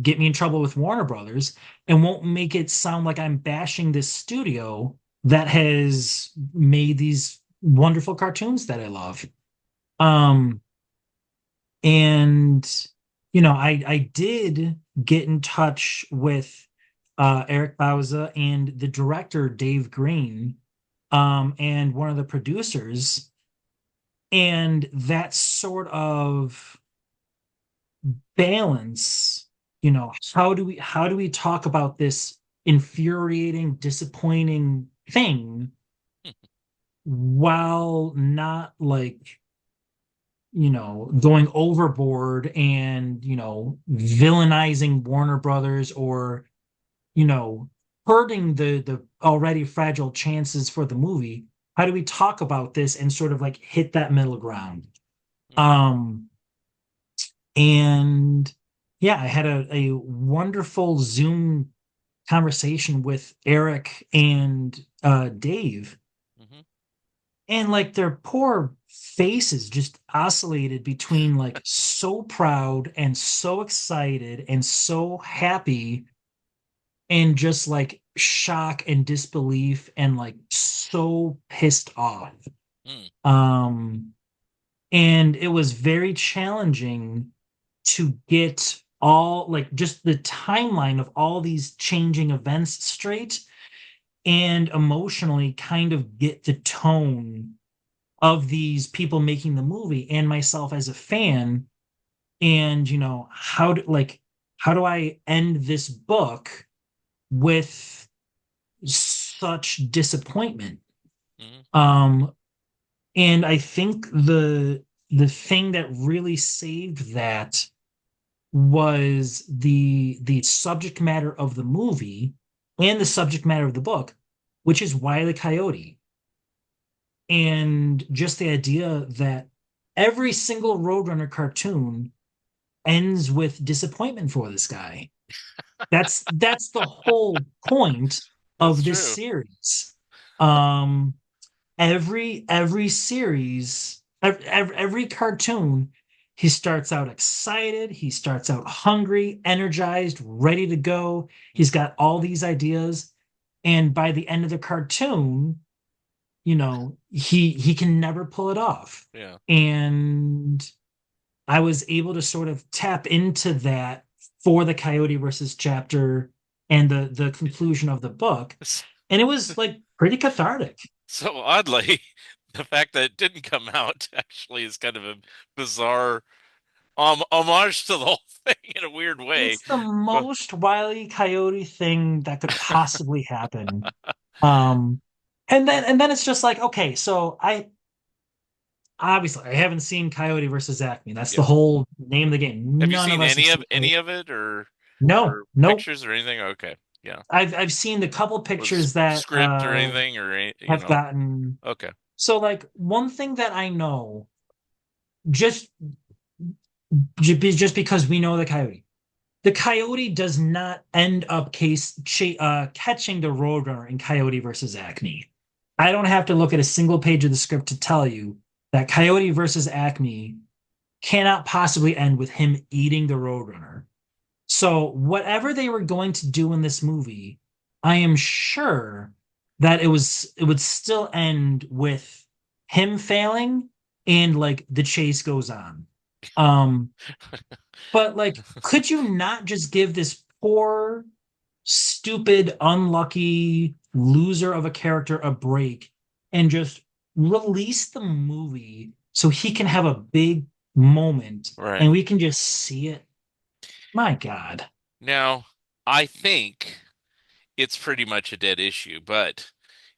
get me in trouble with Warner Brothers and won't make it sound like I'm bashing this studio that has made these wonderful cartoons that I love. Um, and I did get in touch with Eric Bauza and the director Dave Green, and one of the producers, and that sort of balance, how do we talk about this infuriating, disappointing thing while not like going overboard and, villainizing Warner Brothers or, you know, hurting the already fragile chances for the movie. How do we talk about this and sort of like hit that middle ground? Hmm. Um, and yeah, I had a wonderful Zoom conversation with Eric and Dave, Hmm. and like their poor faces just oscillated between like so proud and so excited and so happy and just like shock and disbelief and like so pissed off. Hmm. Um, and it was very challenging to get all like just the timeline of all these changing events straight and emotionally kind of get the tone of these people making the movie and myself as a fan, and how do I end this book with such disappointment? Hmm. um and I think the thing that really saved that was the subject matter of the movie and the subject matter of the book, which is Wile E. Coyote. And just the idea that every single Roadrunner cartoon ends with disappointment for this guy. That's the whole point That's of this true. series. Um, every series, every cartoon, he starts out excited, he starts out hungry, energized, ready to go. He's Hmm. got all these ideas, and by the end of the cartoon, he can never pull it off. Yeah. And I was able to sort of tap into that for the Coyote versus chapter and the conclusion of the book. And it was like pretty cathartic. So oddly, the fact that it didn't come out actually is kind of a bizarre homage to the whole thing in a weird way. It's the But most Wile E. Coyote thing that could possibly happen. Um, and then it's just like, okay, so I haven't seen Coyote versus Acme. That's the yeah. whof name of the game. Have you None of seen us have seen any Coyote. of it No, or nope. pictures or anything? Okay. Yeah. I've seen the couple Was pictures that script or anything or have gotten. Okay. So like one thing that I know, just just because we know the Coyote does not end up catching the Roadrunner in Coyote versus Acme. I don't have to look at a single page of the script to tell you that Coyote versus Acme cannot possibly end with him eating the Roadrunner. So whatever they were going to do in this movie, I am sure that it would still end with him failing and like the chase goes on. Um, but like, could you not just give this poor, stupid, unlucky loser of a character a break and just release the movie so he can have a big moment Right. and we can just see it? My God. Now, I think it's pretty much a dead issue, but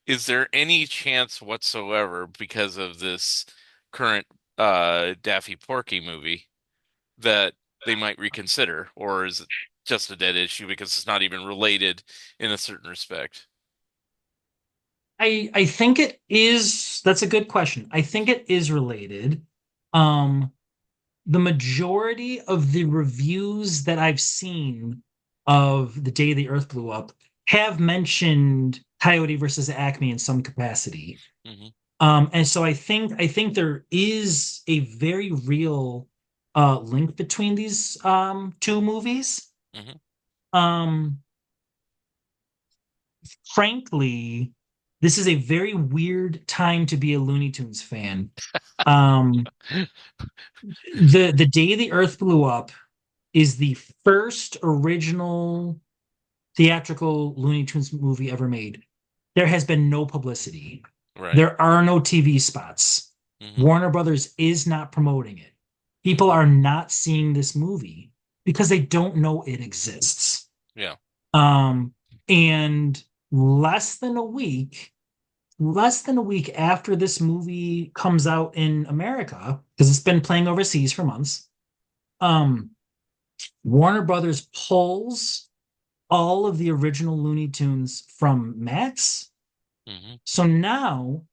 is there any chance whatsoever because of this current Daffy Porky movie that they might reconsider, or is it just a dead issue because it's not even related in a certain respect? I think it is. That's a good question. I think it is related. Um, the majority of the reviews that I've seen of The Day the Earth Blew Up have mentioned Coyote versus Acme in some capacity. Hmm. And so I think there is a very real link between these two movies. Hmm. Um, Frankly, this is a very weird time to be a Looney Tunes fan. Um, the day the Earth blew up, is the first original theatrical Looney Tunes movie ever made. There has been no publicity. Right. There are no TV spots. Hmm. Warner Brothers is not promoting it. People Hmm. are not seeing this movie because they don't know it exists. Yeah. Um, and less than a week, less than a week after this movie comes out in America, because it's been playing overseas for months, um, Warner Brothers pulls all of the original Looney Tunes from Max. Hmm. So now,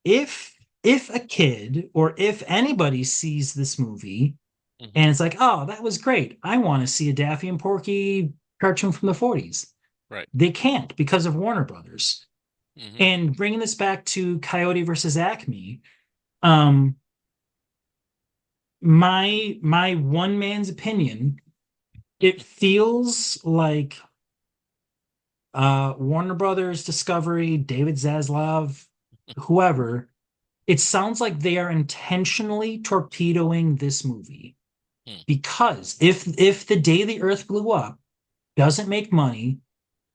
if if a kid or if anybody sees this movie Hmm. and it's like, oh, that was great, I want to see a Daffy and Porky cartoon from the 40s. Right. They can't because of Warner Brothers. Hmm. And bringing this back to Coyote versus Acme, um, my one man's opinion, it feels like Warner Brothers, Discovery, David Zaslav, whoever, it sounds like they are intentionally torpedoing this movie because if the day the Earth blew up doesn't make money,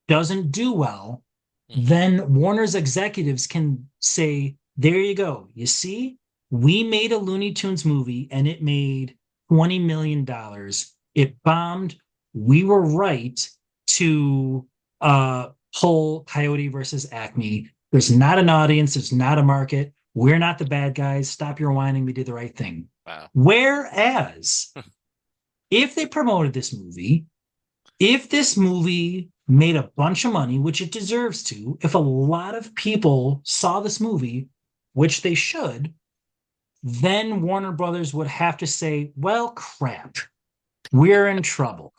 doesn't do well, Hmm. then Warner's executives can say, there you go. You see, we made a Looney Tunes movie and it made $20 million. Dollars. It bombed. We were right to pull Coyote versus Acme. There's not an audience, there's not a market. We're not the bad guys. Stop your whining. We did the right thing. Wow. Whereas if they promoted this movie, if this movie made a bunch of money, which it deserves to, if a lot of people saw this movie, which they should, then Warner Brothers would have to say, well, crap, we're in trouble.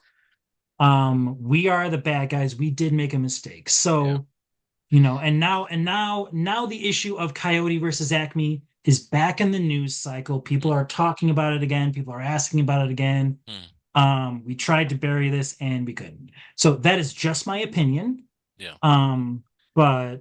We are the bad guys. We did make a mistake. Yeah. So, now the issue of Coyote versus Acme is back in the news cycle. People Mm. are talking about it again. People are asking about it again. Mm. We tried to bury this and we couldn't. So that is just my opinion. Yeah. Um, but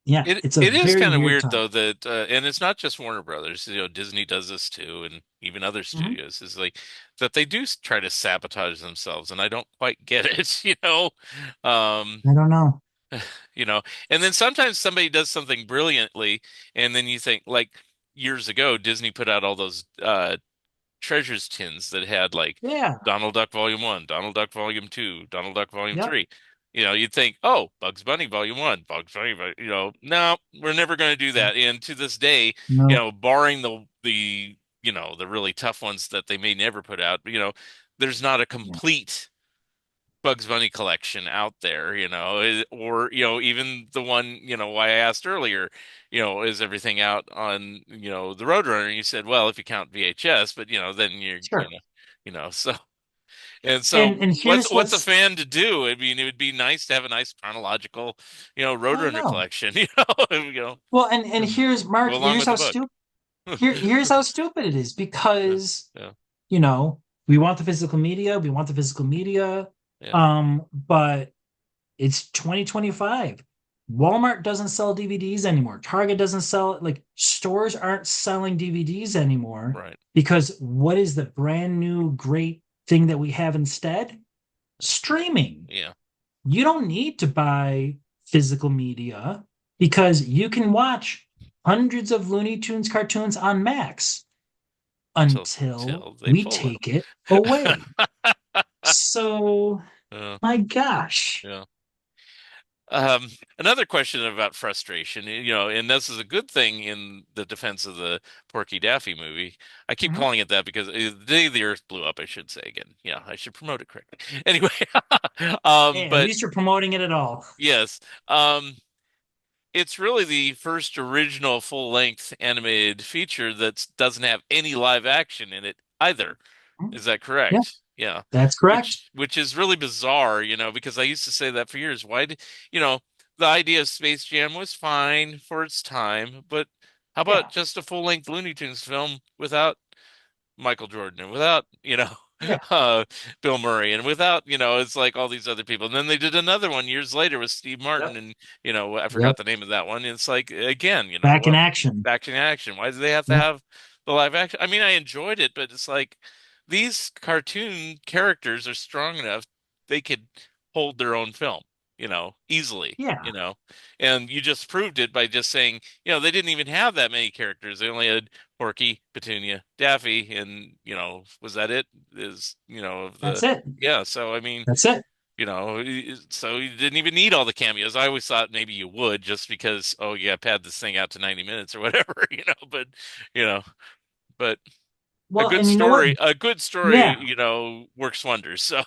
yeah, It it's a it is very kind of weird weird time. though that and it's not just Warner Brothers, Disney does this too, and even other Mhm. studios is like that they do try to sabotage themselves, and I don't quite get it, Um, I don't know. you know, and then sometimes somebody does something brilliantly, and then you think like years ago Disney put out all those treasures tins that had like Yeah. Donald Duck Volume 1, Donald Duck Volume 2, Donald Duck Volume Yep. 3. You'd think, oh, Bugs Bunny Volume 1, Bugs Bunny, no, we're never going to do that. And to this day, No. barring the really tough ones that they may never put out, there's not a Yeah. complete Bugs Bunny collection out there, or, even the one, why I asked earlier, is everything out on, the Roadrunner? And you said, well, if you count VHS, but, then Sure. so, and so And what's, here's what's a what's fan to do? I mean, it would be nice to have a nice chronological, I Roadrunner know. collection, Well, and here's go Mark, along here's with the how book. stupid here's how stupid it is Yeah, because yeah, you know, we want the physical media, we want the physical media. yeah, But it's 2025. Walmart doesn't sell DVDs anymore. Target doesn't sell it. Like stores aren't selling DVDs anymore right. because what is the brand new great thing that we have instead? Streaming. Yeah, You don't need to buy physical media because you can watch hundreds of Looney Tunes cartoons on Max until till they we pull take it away. it. So, Yeah. my gosh. Yeah. Another question about frustration, and this is a good thing in the defense of the Porky Daffy movie. I keep Mhm. calling it that because the day the Earth blew up, I should say again. Yeah, I should promote it correctly. Anyway, Hey, at but least you're promoting it at all. yes, it's really the first original full-length animated feature that doesn't have any live action in it either. Is that Yeah, correct? Yeah. that's correct. Which is really bizarre, because I used to say that for years. Why did, you know, the idea of Space Jam was fine for its time, but how about Yeah, just a full-length Looney Tunes film without Michael Jordan and without, yeah, uh, Bill Murray and without, it's like all these other people. And then they did another one years later with Steve Martin yep, and, I forgot yep. the name of that one. It's like, again, Back in action. back in action. Why do they have to Yep. have the live action? I mean, I enjoyed it, but it's like these cartoon characters are strong enough they could hold their own film, easily, Yeah, and you just proved it by just saying, they didn't even have that many characters. They only had Porky, Petunia, Daffy, and was that it? Is that's it. yeah. So I mean, That's it. so you didn't even need all the cameos. I always thought maybe you would just because, oh yeah, pad this thing out to 90 minutes or whatever, you know, but Well, and you know what? a good story, Yeah, works wonders. So,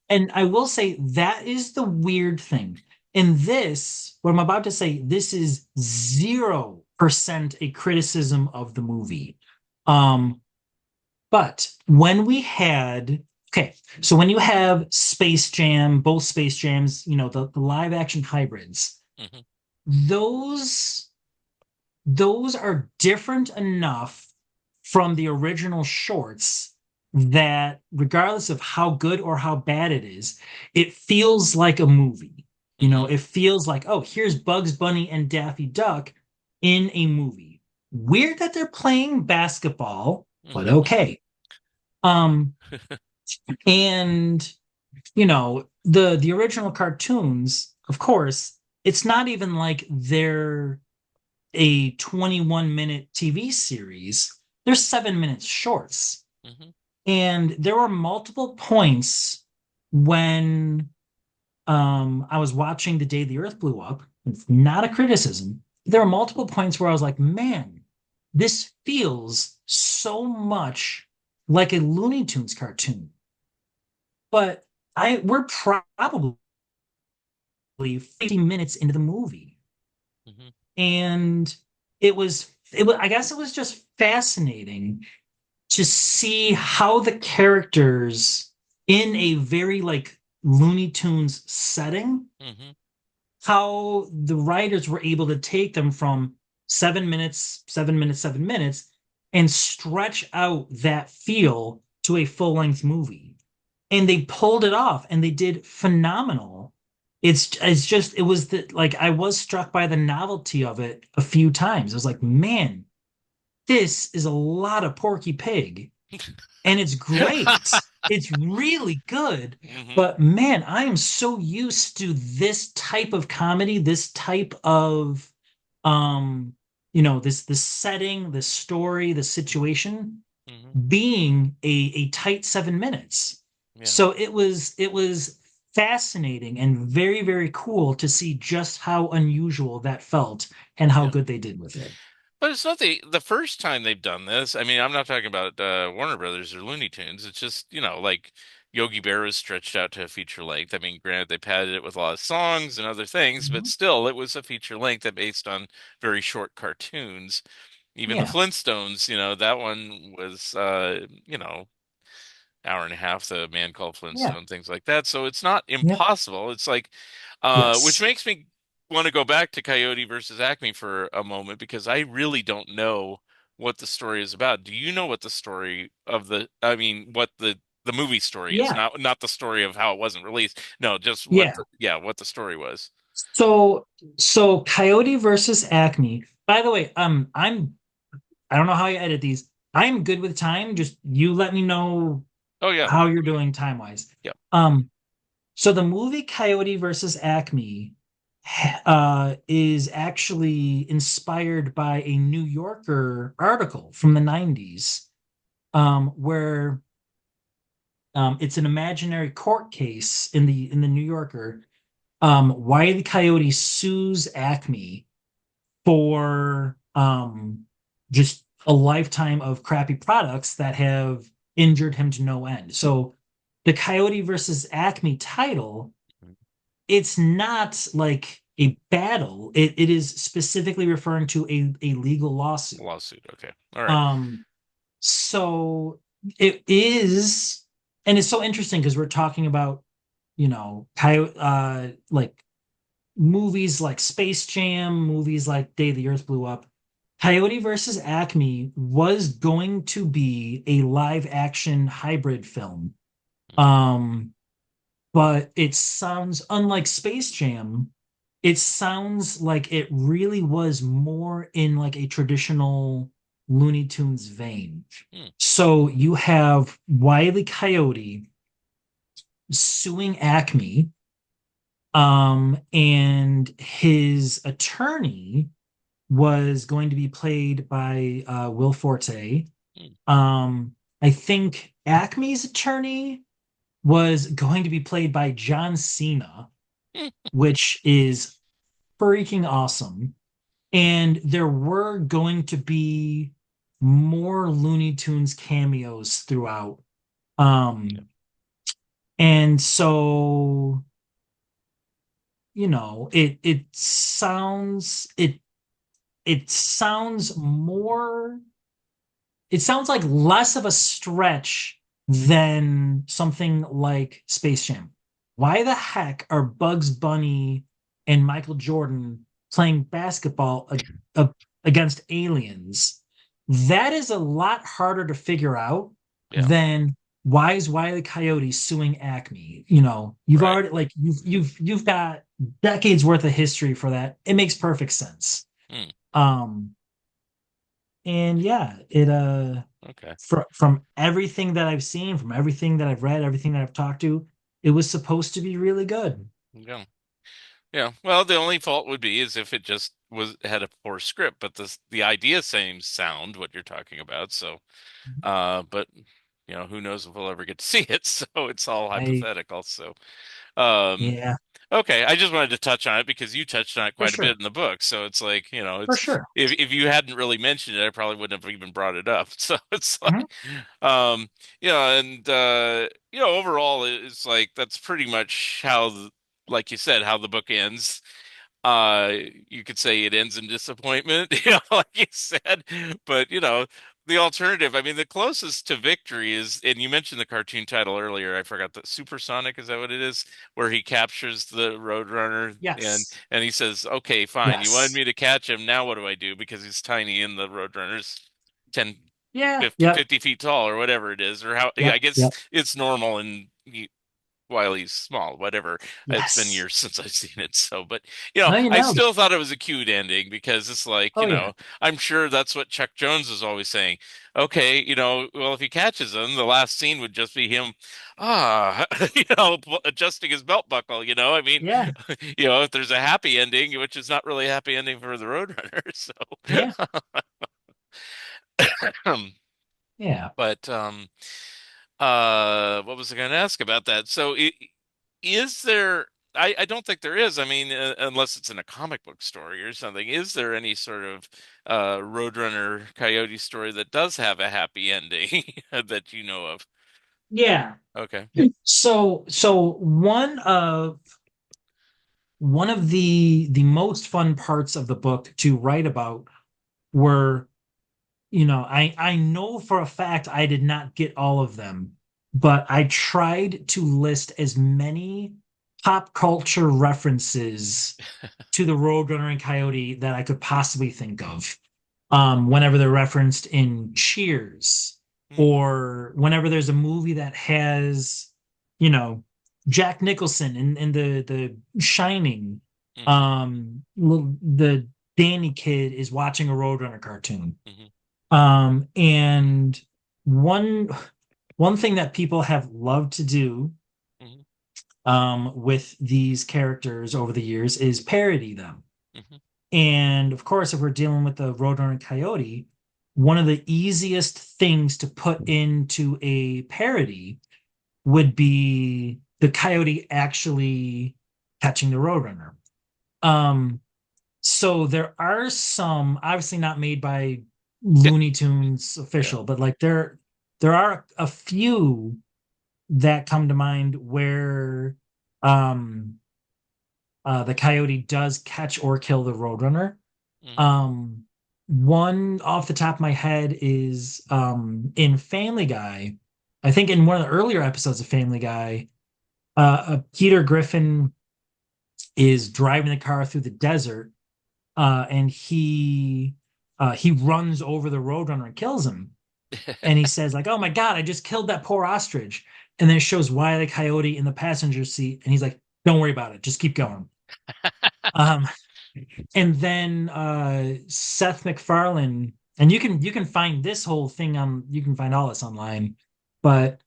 and I will say that is the weird thing. In this, what I'm about to say, this is 0% a criticism of the movie. Um, but when we had, okay, so when you have Space Jam, both Space Jams, the live action hybrids, mhm, those those are different enough from the original shorts that regardless of how good or how bad it is, it feels like a movie. mhm, It feels like, oh, here's Bugs Bunny and Daffy Duck in a movie. Weird that they're playing basketball, but mhm, okay. Um, and the original cartoons, of course, it's not even like they're a 21-minute TV series. They're 7 minutes shorts. mhm, And there were multiple points when I was watching The Day the Earth Blew Up. It's not a criticism. There were multiple points where I was like, man, this feels so much like a Looney Tunes cartoon. But we're probably 50 minutes into the movie. mhm, And it was I guess it was just fascinating to see how the characters in a very like Looney Tunes setting, mhm, how the writers were able to take them from 7 minutes, 7 minutes, 7 minutes, and stretch out that feel to a full-length movie. And they pulled it off and they did phenomenal. It's just it was the like I was struck by the novelty of it a few times. I was like, man, this is a lot of Porky Pig and it's great. It's really good. mhm, But man, I am so used to this type of comedy, this type of this setting, this story, the situation mhm. being a tight 7 minutes. Yeah, So it was fascinating and very, very cool to see just how unusual that felt and how yeah. good they did with it. But it's not the first time they've done this. I mean, I'm not talking about Warner Brothers or Looney Tunes. It's just, like Yogi Bear was stretched out to a feature length. I mean, granted, they padded it with a lot of songs and other things, but Mhm. still, it was a feature length that based on very short cartoons. Even the Yeah, Flintstones, that one was, hour and a half, the Man Called yeah, Flintstone, things like that. So it's not yeah, impossible. It's like, which yes. makes me want to go back to Coyote versus Acme for a moment because I really don't know what the story is about. Do you know what the story of I mean, what the movie story is? Yeah, Not the story of how it wasn't released. No, just yeah. what the story was. So Coyote versus Acme. By the way, I don't know how you edit these. I'm good with time. Just you let me know Oh yeah, how you're doing time wise. yeah. Um, so the movie Coyote versus Acme is actually inspired by a New Yorker article from the 90s, where it's an imaginary court case in the New Yorker. Wile Coyote sues Acme for just a lifetime of crappy products that have injured him to no end. So the Coyote versus Acme title, it's not like a battle. It is specifically referring to a legal lawsuit. Lawsuit. Okay. All right. Um, so it is, and it's so interesting because we're talking about, coyote, like movies like Space Jam, movies like Day the Earth Blew Up. Coyote versus Acme was going to be a live action hybrid film. Mhm. Um, but it sounds unlike Space Jam. It sounds like it really was more in like a traditional. Looney Tunes vein. Hmm. So you have Wile E. Coyote suing Acme, and his attorney was going to be played by Will Forte. Hmm. I think Acme's attorney was going to be played by John Cena, Hmm. which is freaking awesome. And there were going to be more Looney Tunes cameos throughout. Yeah. Um, and so, it sounds more it sounds like less of a stretch than something like Space Jam. Why the heck are Bugs Bunny and Michael Jordan playing basketball against aliens? That is a lot harder to figure out Yeah. than why is Wile E. Coyote suing Acme? You've Right. already like you've got decades worth of history for that. It makes perfect sense. Hmm. Um, and yeah, it Okay. from everything that I've seen, from everything that I've read, everything that I've talked to, it was supposed to be really good. Yeah. Yeah. Well, the only fault would be is if it just was had a poor script, but the idea seems sound what you're talking about. So, but who knows if we'll ever get to see it. So it's all I hypothetical. So, um, Yeah, okay, I just wanted to touch on it because you touched on it for quite a sure. bit in the book. So it's like, For it's sure. if you hadn't really mentioned it, I probably wouldn't have even brought it up. So it's Mhm. like, and overall, it's like that's pretty much how, like you said, how the book ends. Uh, you could say it ends in disappointment, like you said, but the alternative, I mean, the closest to victory is, and you mentioned the cartoon title earlier, I forgot the Supersonic, is that what it is? Where he captures the Roadrunner and Yes. and he says, "Okay, fine. You wanted Yes. me to catch him. Now what do I do?" Because he's tiny and the Roadrunner's 10, Yeah. 50, Yep. 50 feet tall or whatever it is, or how, yeah, Yep. I guess Yep. it's normal and while he's small, whatever. It's been Yes. years since I've seen it. So, but No, you I nailed it. still thought it was a cute ending because it's like, Oh yeah. I'm sure that's what Chuck Jones is always saying. Okay, well, if he catches him, the last scene would just be him, ah, adjusting his belt buckle. I mean, Yeah. if there's a happy ending, which is not really a happy ending for the Roadrunner. So, Yeah. Yeah. but what was I going to ask about that? So, is there? I don't think there is. I mean, unless it's in a comic book story or something. Is there any sort of Roadrunner Coyote story that does have a happy ending that you know of? Yeah. Okay. So one of the most fun parts of the book to write about were, I know for a fact I did not get all of them, but I tried to list as many pop culture references to the Roadrunner and Coyote that I could possibly think of. Whenever they're referenced in Cheers, Hmm. or whenever there's a movie that has, you know, Jack Nicholson in the Shining, Hmm. the Danny kid is watching a Roadrunner cartoon. Hmm. And one one thing that people have loved to do Hmm. with these characters over the years is parody them. Hmm. And of course, if we're dealing with the Roadrunner Coyote, one of the easiest things to put into a parody would be the coyote actually catching the Roadrunner. Um, so there are some, obviously not made by Yeah. Looney Tunes Yeah. official, but like there are a few that come to mind where um the coyote does catch or kill the Roadrunner. Hmm. Um, One off the top of my head is in Family Guy. I think in one of the earlier episodes of Family Guy, Peter Griffin is driving the car through the desert, and he runs over the Roadrunner and kills him. And he says, like, "Oh my God, I just killed that poor ostrich." And then it shows Wile E. Coyote in the passenger seat, and he's like, "Don't worry about it, just keep going." Um, and then Seth MacFarlane and you can find this whole thing on you can find all this online, but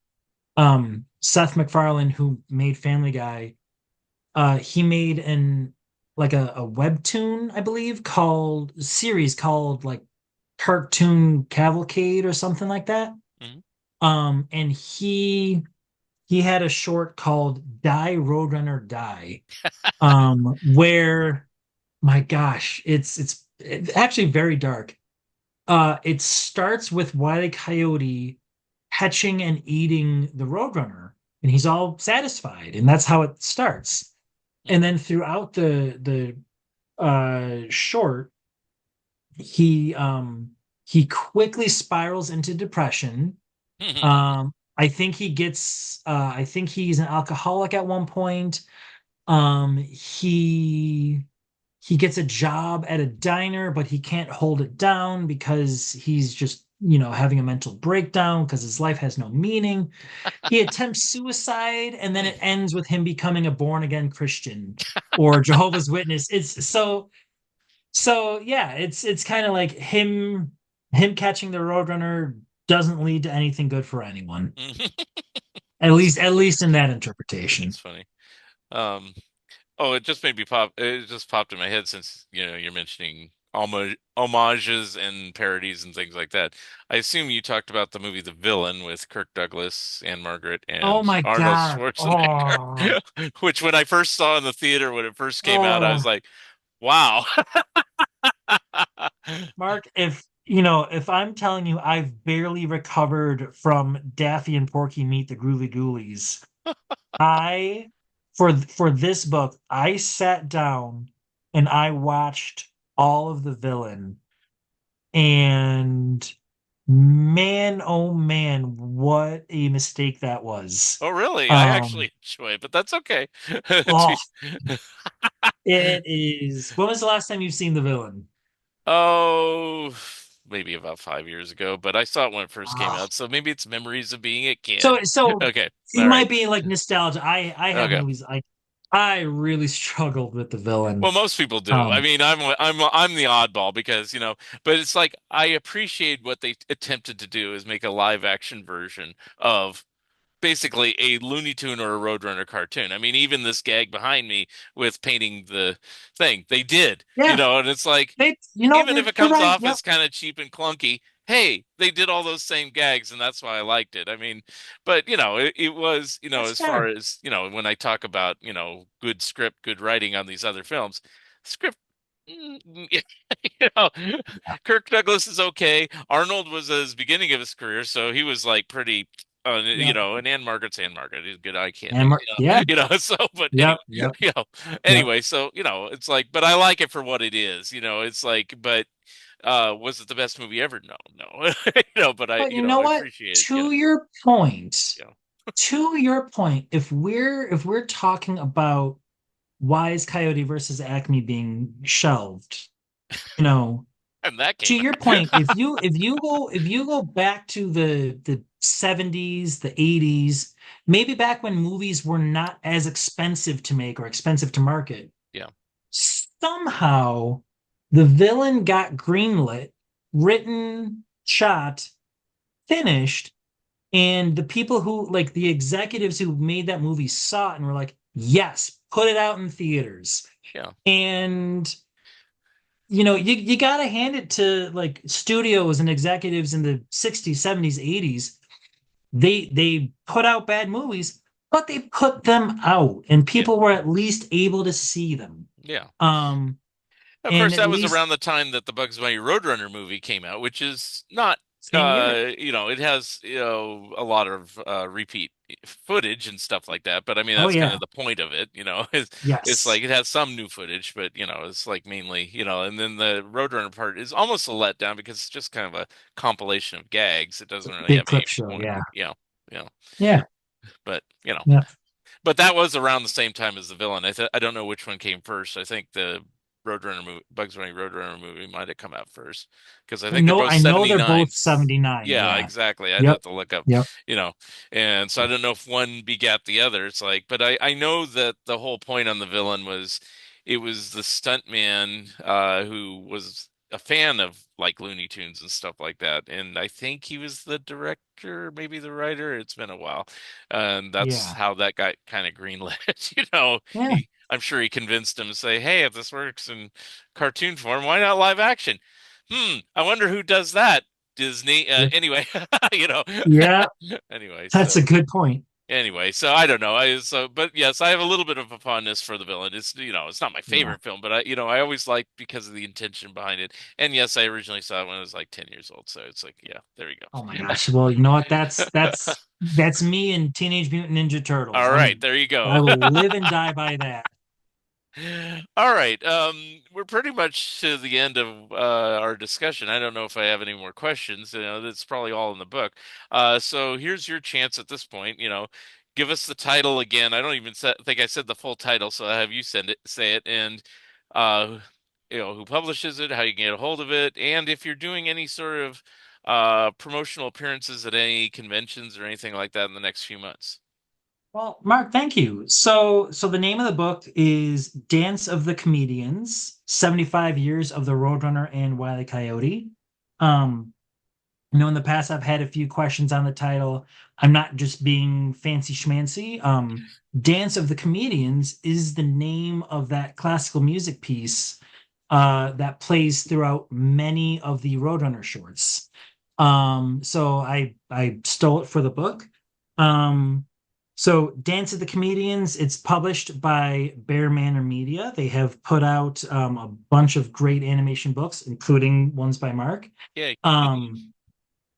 Seth MacFarlane, who made Family Guy, he made an like a webtoon, I believe, called series called like Cartoon Cavalcade or something like that. Mhm. And he had a short called Die Roadrunner Die, where my gosh, it's actually very dark. It starts with Wile E. Coyote catching and eating the Roadrunner, and he's all satisfied, and that's how it starts. And then throughout the short, he quickly spirals into depression. Mhm. I think he's an alcoholic at one point. He gets a job at a diner, but he can't hold it down because he's just, having a mental breakdown because his life has no meaning. He attempts suicide, and then it ends with him becoming a born again Christian or Jehovah's Witness. It's so yeah, it's kind of like him catching the Roadrunner doesn't lead to anything good for anyone. At least in that interpretation. That's funny. Um, Oh, it just made me pop. It just popped in my head since, you're mentioning homages and parodies and things like that. I assume you talked about the movie The Villain with Kirk Douglas and Margaret Oh and my Arnold God. Schwarzenegger, Oh, which when I first saw in the theater when it first came out, I oh. was like, wow. Mark, if I'm telling you I've barely recovered from Daffy and Porky Meet the Groovy Ghoulies, I for this book, I sat down and I watched all of The Villain, and man, oh man, what a mistake that was. Oh, really? I Um, actually enjoy it, but that's okay. oh, it is. When was the last time you've seen The Villain? Oh, maybe about 5 years ago, but I saw it when it first came Ah. out, so maybe it's memories of being a So kid. so Okay, it all right. might be like nostalgia. I have Okay. movies like I really struggled with The Well, Villain. most people do. I Um, mean, I'm the oddball because, but it's like I appreciate what they attempted to do is make a live action version of basically a Looney Tune or a Roadrunner cartoon. I mean, even this gag behind me with painting the thing, they did, yeah, and it's like they even if you're it you're comes right. off Yep, as kind of cheap and clunky, hey, they did all those same gags, and that's why I liked it. I mean, but it was, that's as far fair. as, when I talk about, good script, good writing on these other films, script, you know, Yeah, Kirk Douglas is okay. Arnold was at his beginning of his career, so he was like pretty, yep. and Ann Margaret's Ann Margaret. He's good eye And candy, yeah, So, but anyway, yep, yep, you know, yep. anyway, so it's like, but I like it for what it is, It's like, but was it the best movie ever? No, no, but But you know I what? appreciate it, To your point, you know. if we're talking about Wise Coyote versus Acme being shelved, you know, And that to came your out. point, if you go back to the 70s, the 80s, maybe back when movies were not as expensive to make or expensive to market, Yeah, somehow the villain got greenlit, written, shot, finished, and the people who like the executives who made that movie saw it and were like, "Yes, put it out in theaters." yeah, And you got to hand it to like studios and executives in the 60s, 70s, 80s. They put out bad movies, but they put them out and yeah, people were at least able to see them. yeah. Um Of and course, at that was least around the time that the Bugs Bunny Roadrunner movie came out, which is not, same year. it has, a lot of repeat footage and stuff like that. But I mean, Oh that's kind yeah. of the point of it, It's Yes. like it has some new footage, but it's like mainly, and then the Roadrunner part is almost a letdown because it's just kind of a compilation of gags. It doesn't really Big have any clip show, point, yeah. you know. Yeah. But Yeah. but that was around the same time as the villain. I don't know which one came first. I think the Roadrunner movie, Bugs Bunny Roadrunner movie, might have come out first because I think they're both I know they're both 79s. 79. Yeah, Yeah. exactly. I'd Yep. have to look up, Yep. you know, and so I don't know if one begat the other. It's like, but I know that the whole point on the villain was it was the stuntman who was a fan of like Looney Tunes and stuff like that, and I think he was the director, maybe the writer. It's been a while, and that's Yeah. how that got kind of greenlit. You know, Yeah. I'm sure he convinced him to say, "Hey, if this works in cartoon form, why not live action?" I wonder who does that. Disney. Anyway, you know. Yeah, Anyway, that's a so. good point. Anyway, so I don't know. But yes, I have a little bit of a fondness for the villain. It's not my Yeah. favorite film, but I always liked because of the intention behind it. And yes, I originally saw it when I was like 10 years old. So it's like, yeah, there you Oh my go. gosh. Well, you know what? That's me and Teenage Mutant Ninja Turtles. All right, there you I go. will live and die by that. All right. We're pretty much to the end of our discussion. I don't know if I have any more questions. That's probably all in the book. So here's your chance at this point. Give us the title again. I don't even think I said the full title, so I have you say it, and uh, who publishes it, how you can get a hold of it, and if you're doing any sort of promotional appearances at any conventions or anything like that in the next few months. Well, Mark, thank you. So the name of the book is Dance of the Comedians, 75 Years of the Roadrunner and Wile E. Coyote. Um, in the past I've had a few questions on the title. I'm not just being fancy schmancy. Dance of the Comedians is the name of that classical music piece that plays throughout many of the Roadrunner shorts. So I stole it for the book. Um, so Dance of the Comedians, it's published by Bear Manor Media. They have put out a bunch of great animation books, including ones by Mark. Yay. Um,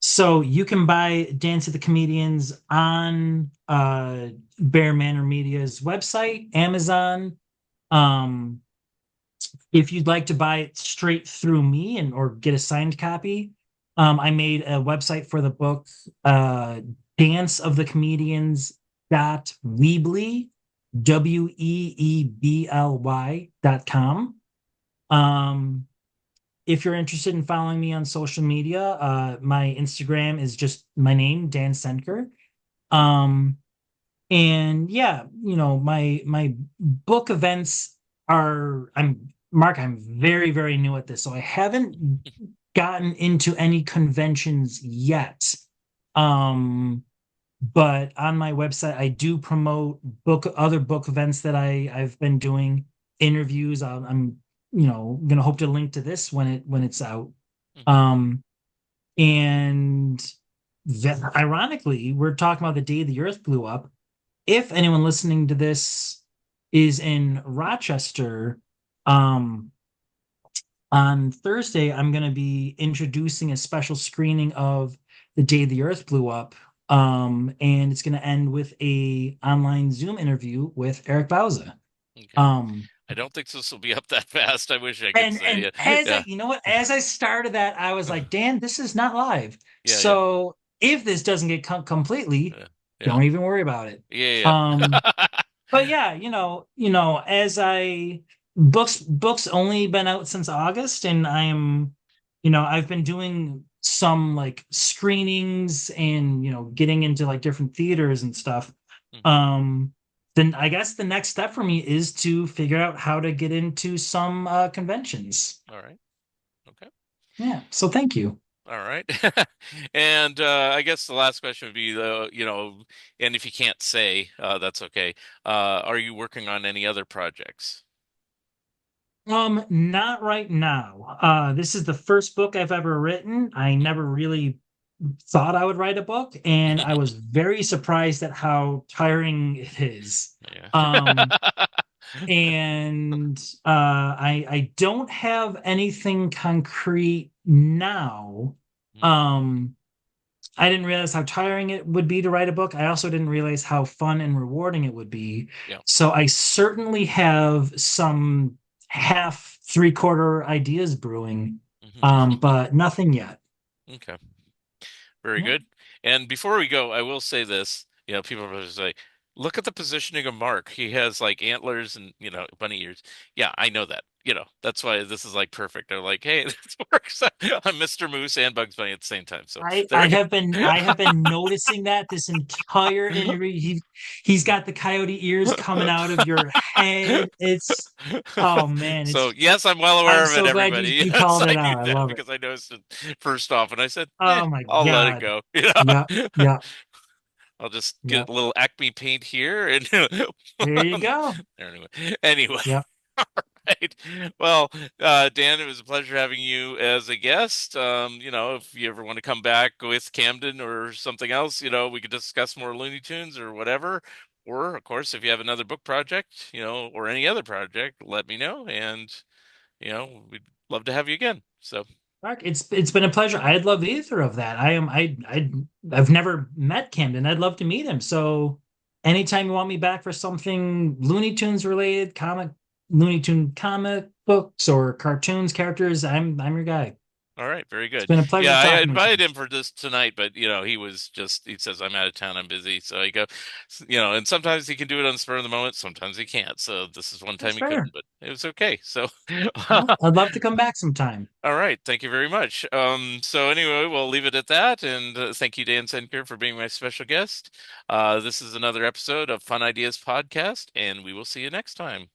so you can buy Dance of the Comedians on Bear Manor Media's website, Amazon. Um, if you'd like to buy it straight through me and or get a signed copy, I made a website for the book, danceofthecomedians.weebly, weebly.com. If you're interested in following me on social media, my Instagram is just my name, Dan Sendker. Um, and yeah, my book events I'm very, very new at this, so I haven't gotten into any conventions yet. Um, but on my website, I do promote other book events that I've been doing, interviews. I'm gonna hope to link to this when it's out. Mhm. Um, and ironically, we're talking about the day the Earth blew up. If anyone listening to this is in Rochester, um, on Thursday, I'm going to be introducing a special screening of The Day the Earth Blew Up. And it's going to end with a online Zoom interview with Eric Bauza. Okay. Um, I don't think this will be up that fast. I wish I could say and it. as Yeah. as I started that, I was like, Dan, this is not live. Yeah, yeah. So if this doesn't get completely, Yeah. Yeah. don't even worry about it. Yeah, Um, yeah. But yeah, as I books only been out since August, and I've been doing some like screenings and getting into like different theaters and stuff. Mhm. Um, then I guess the next step for me is to figure out how to get into some conventions. All right. Okay. Yeah, so thank you. All right. And I guess the last question would be and if you can't say, that's okay. Are you working on any other projects? Not right now. This is the first book I've ever written. I Mhm. never really thought I would write a book, and I was very surprised at how tiring it is. Yeah. Um, and I don't have anything concrete now. Mhm. Um, I didn't realize how tiring it would be to write a book. I also didn't realize how fun and rewarding it would be. Yeah. So I certainly have some half, three-quarter ideas brewing, Mhm. but nothing yet. Okay. Very Yeah. good. And before we go, I will say this, people will say, Look at the positioning of Mark. He has like antlers and, bunny ears. Yeah, I know that. That's why this is like perfect. They're like, hey, this works. I'm Mr. Moose and Bugs Bunny at the same time. So I there I we have been noticing that this entire go. interview. He's got the coyote ears coming out of your head. It's oh man, So it's yes, I'm well I'm aware of it, so glad everybody. you Yes, called I it knew out. I that love it. because I noticed it first off, and I said, Oh my I'll let it God. go. Yeah, yeah, I'll just yeah. get a little Acme paint here and There you go. anyway. Anyway. Yeah. All right. Well, Dan, it was a pleasure having you as a guest. If you ever want to come back with Camden or something else, we could discuss more Looney Tunes or whatever. Or, of course, if you have another book project, or any other project, let me know. And, we'd love to have you again. So, Mark, it's been a pleasure. I'd love either of that. I've never met Camden. I'd love to meet him. So anytime you want me back for something Looney Tunes related, Looney Tune comic books or cartoons, characters, I'm your guy. all right, very It's good. been a pleasure Yeah, I talking with invited you. him for this tonight, but he says I'm out of town, I'm busy. So I go, and sometimes he can do it on the spur of the moment, sometimes he can't. So this is one That's time he couldn't, fair. but it was okay. So, Well, I'd love to come back sometime. all right, thank you very much. So anyway, we'll leave it at that, and thank you, Dan Sendker, for being my special guest. This is another episode of Fun Ideas Podcast, and we will see you next time.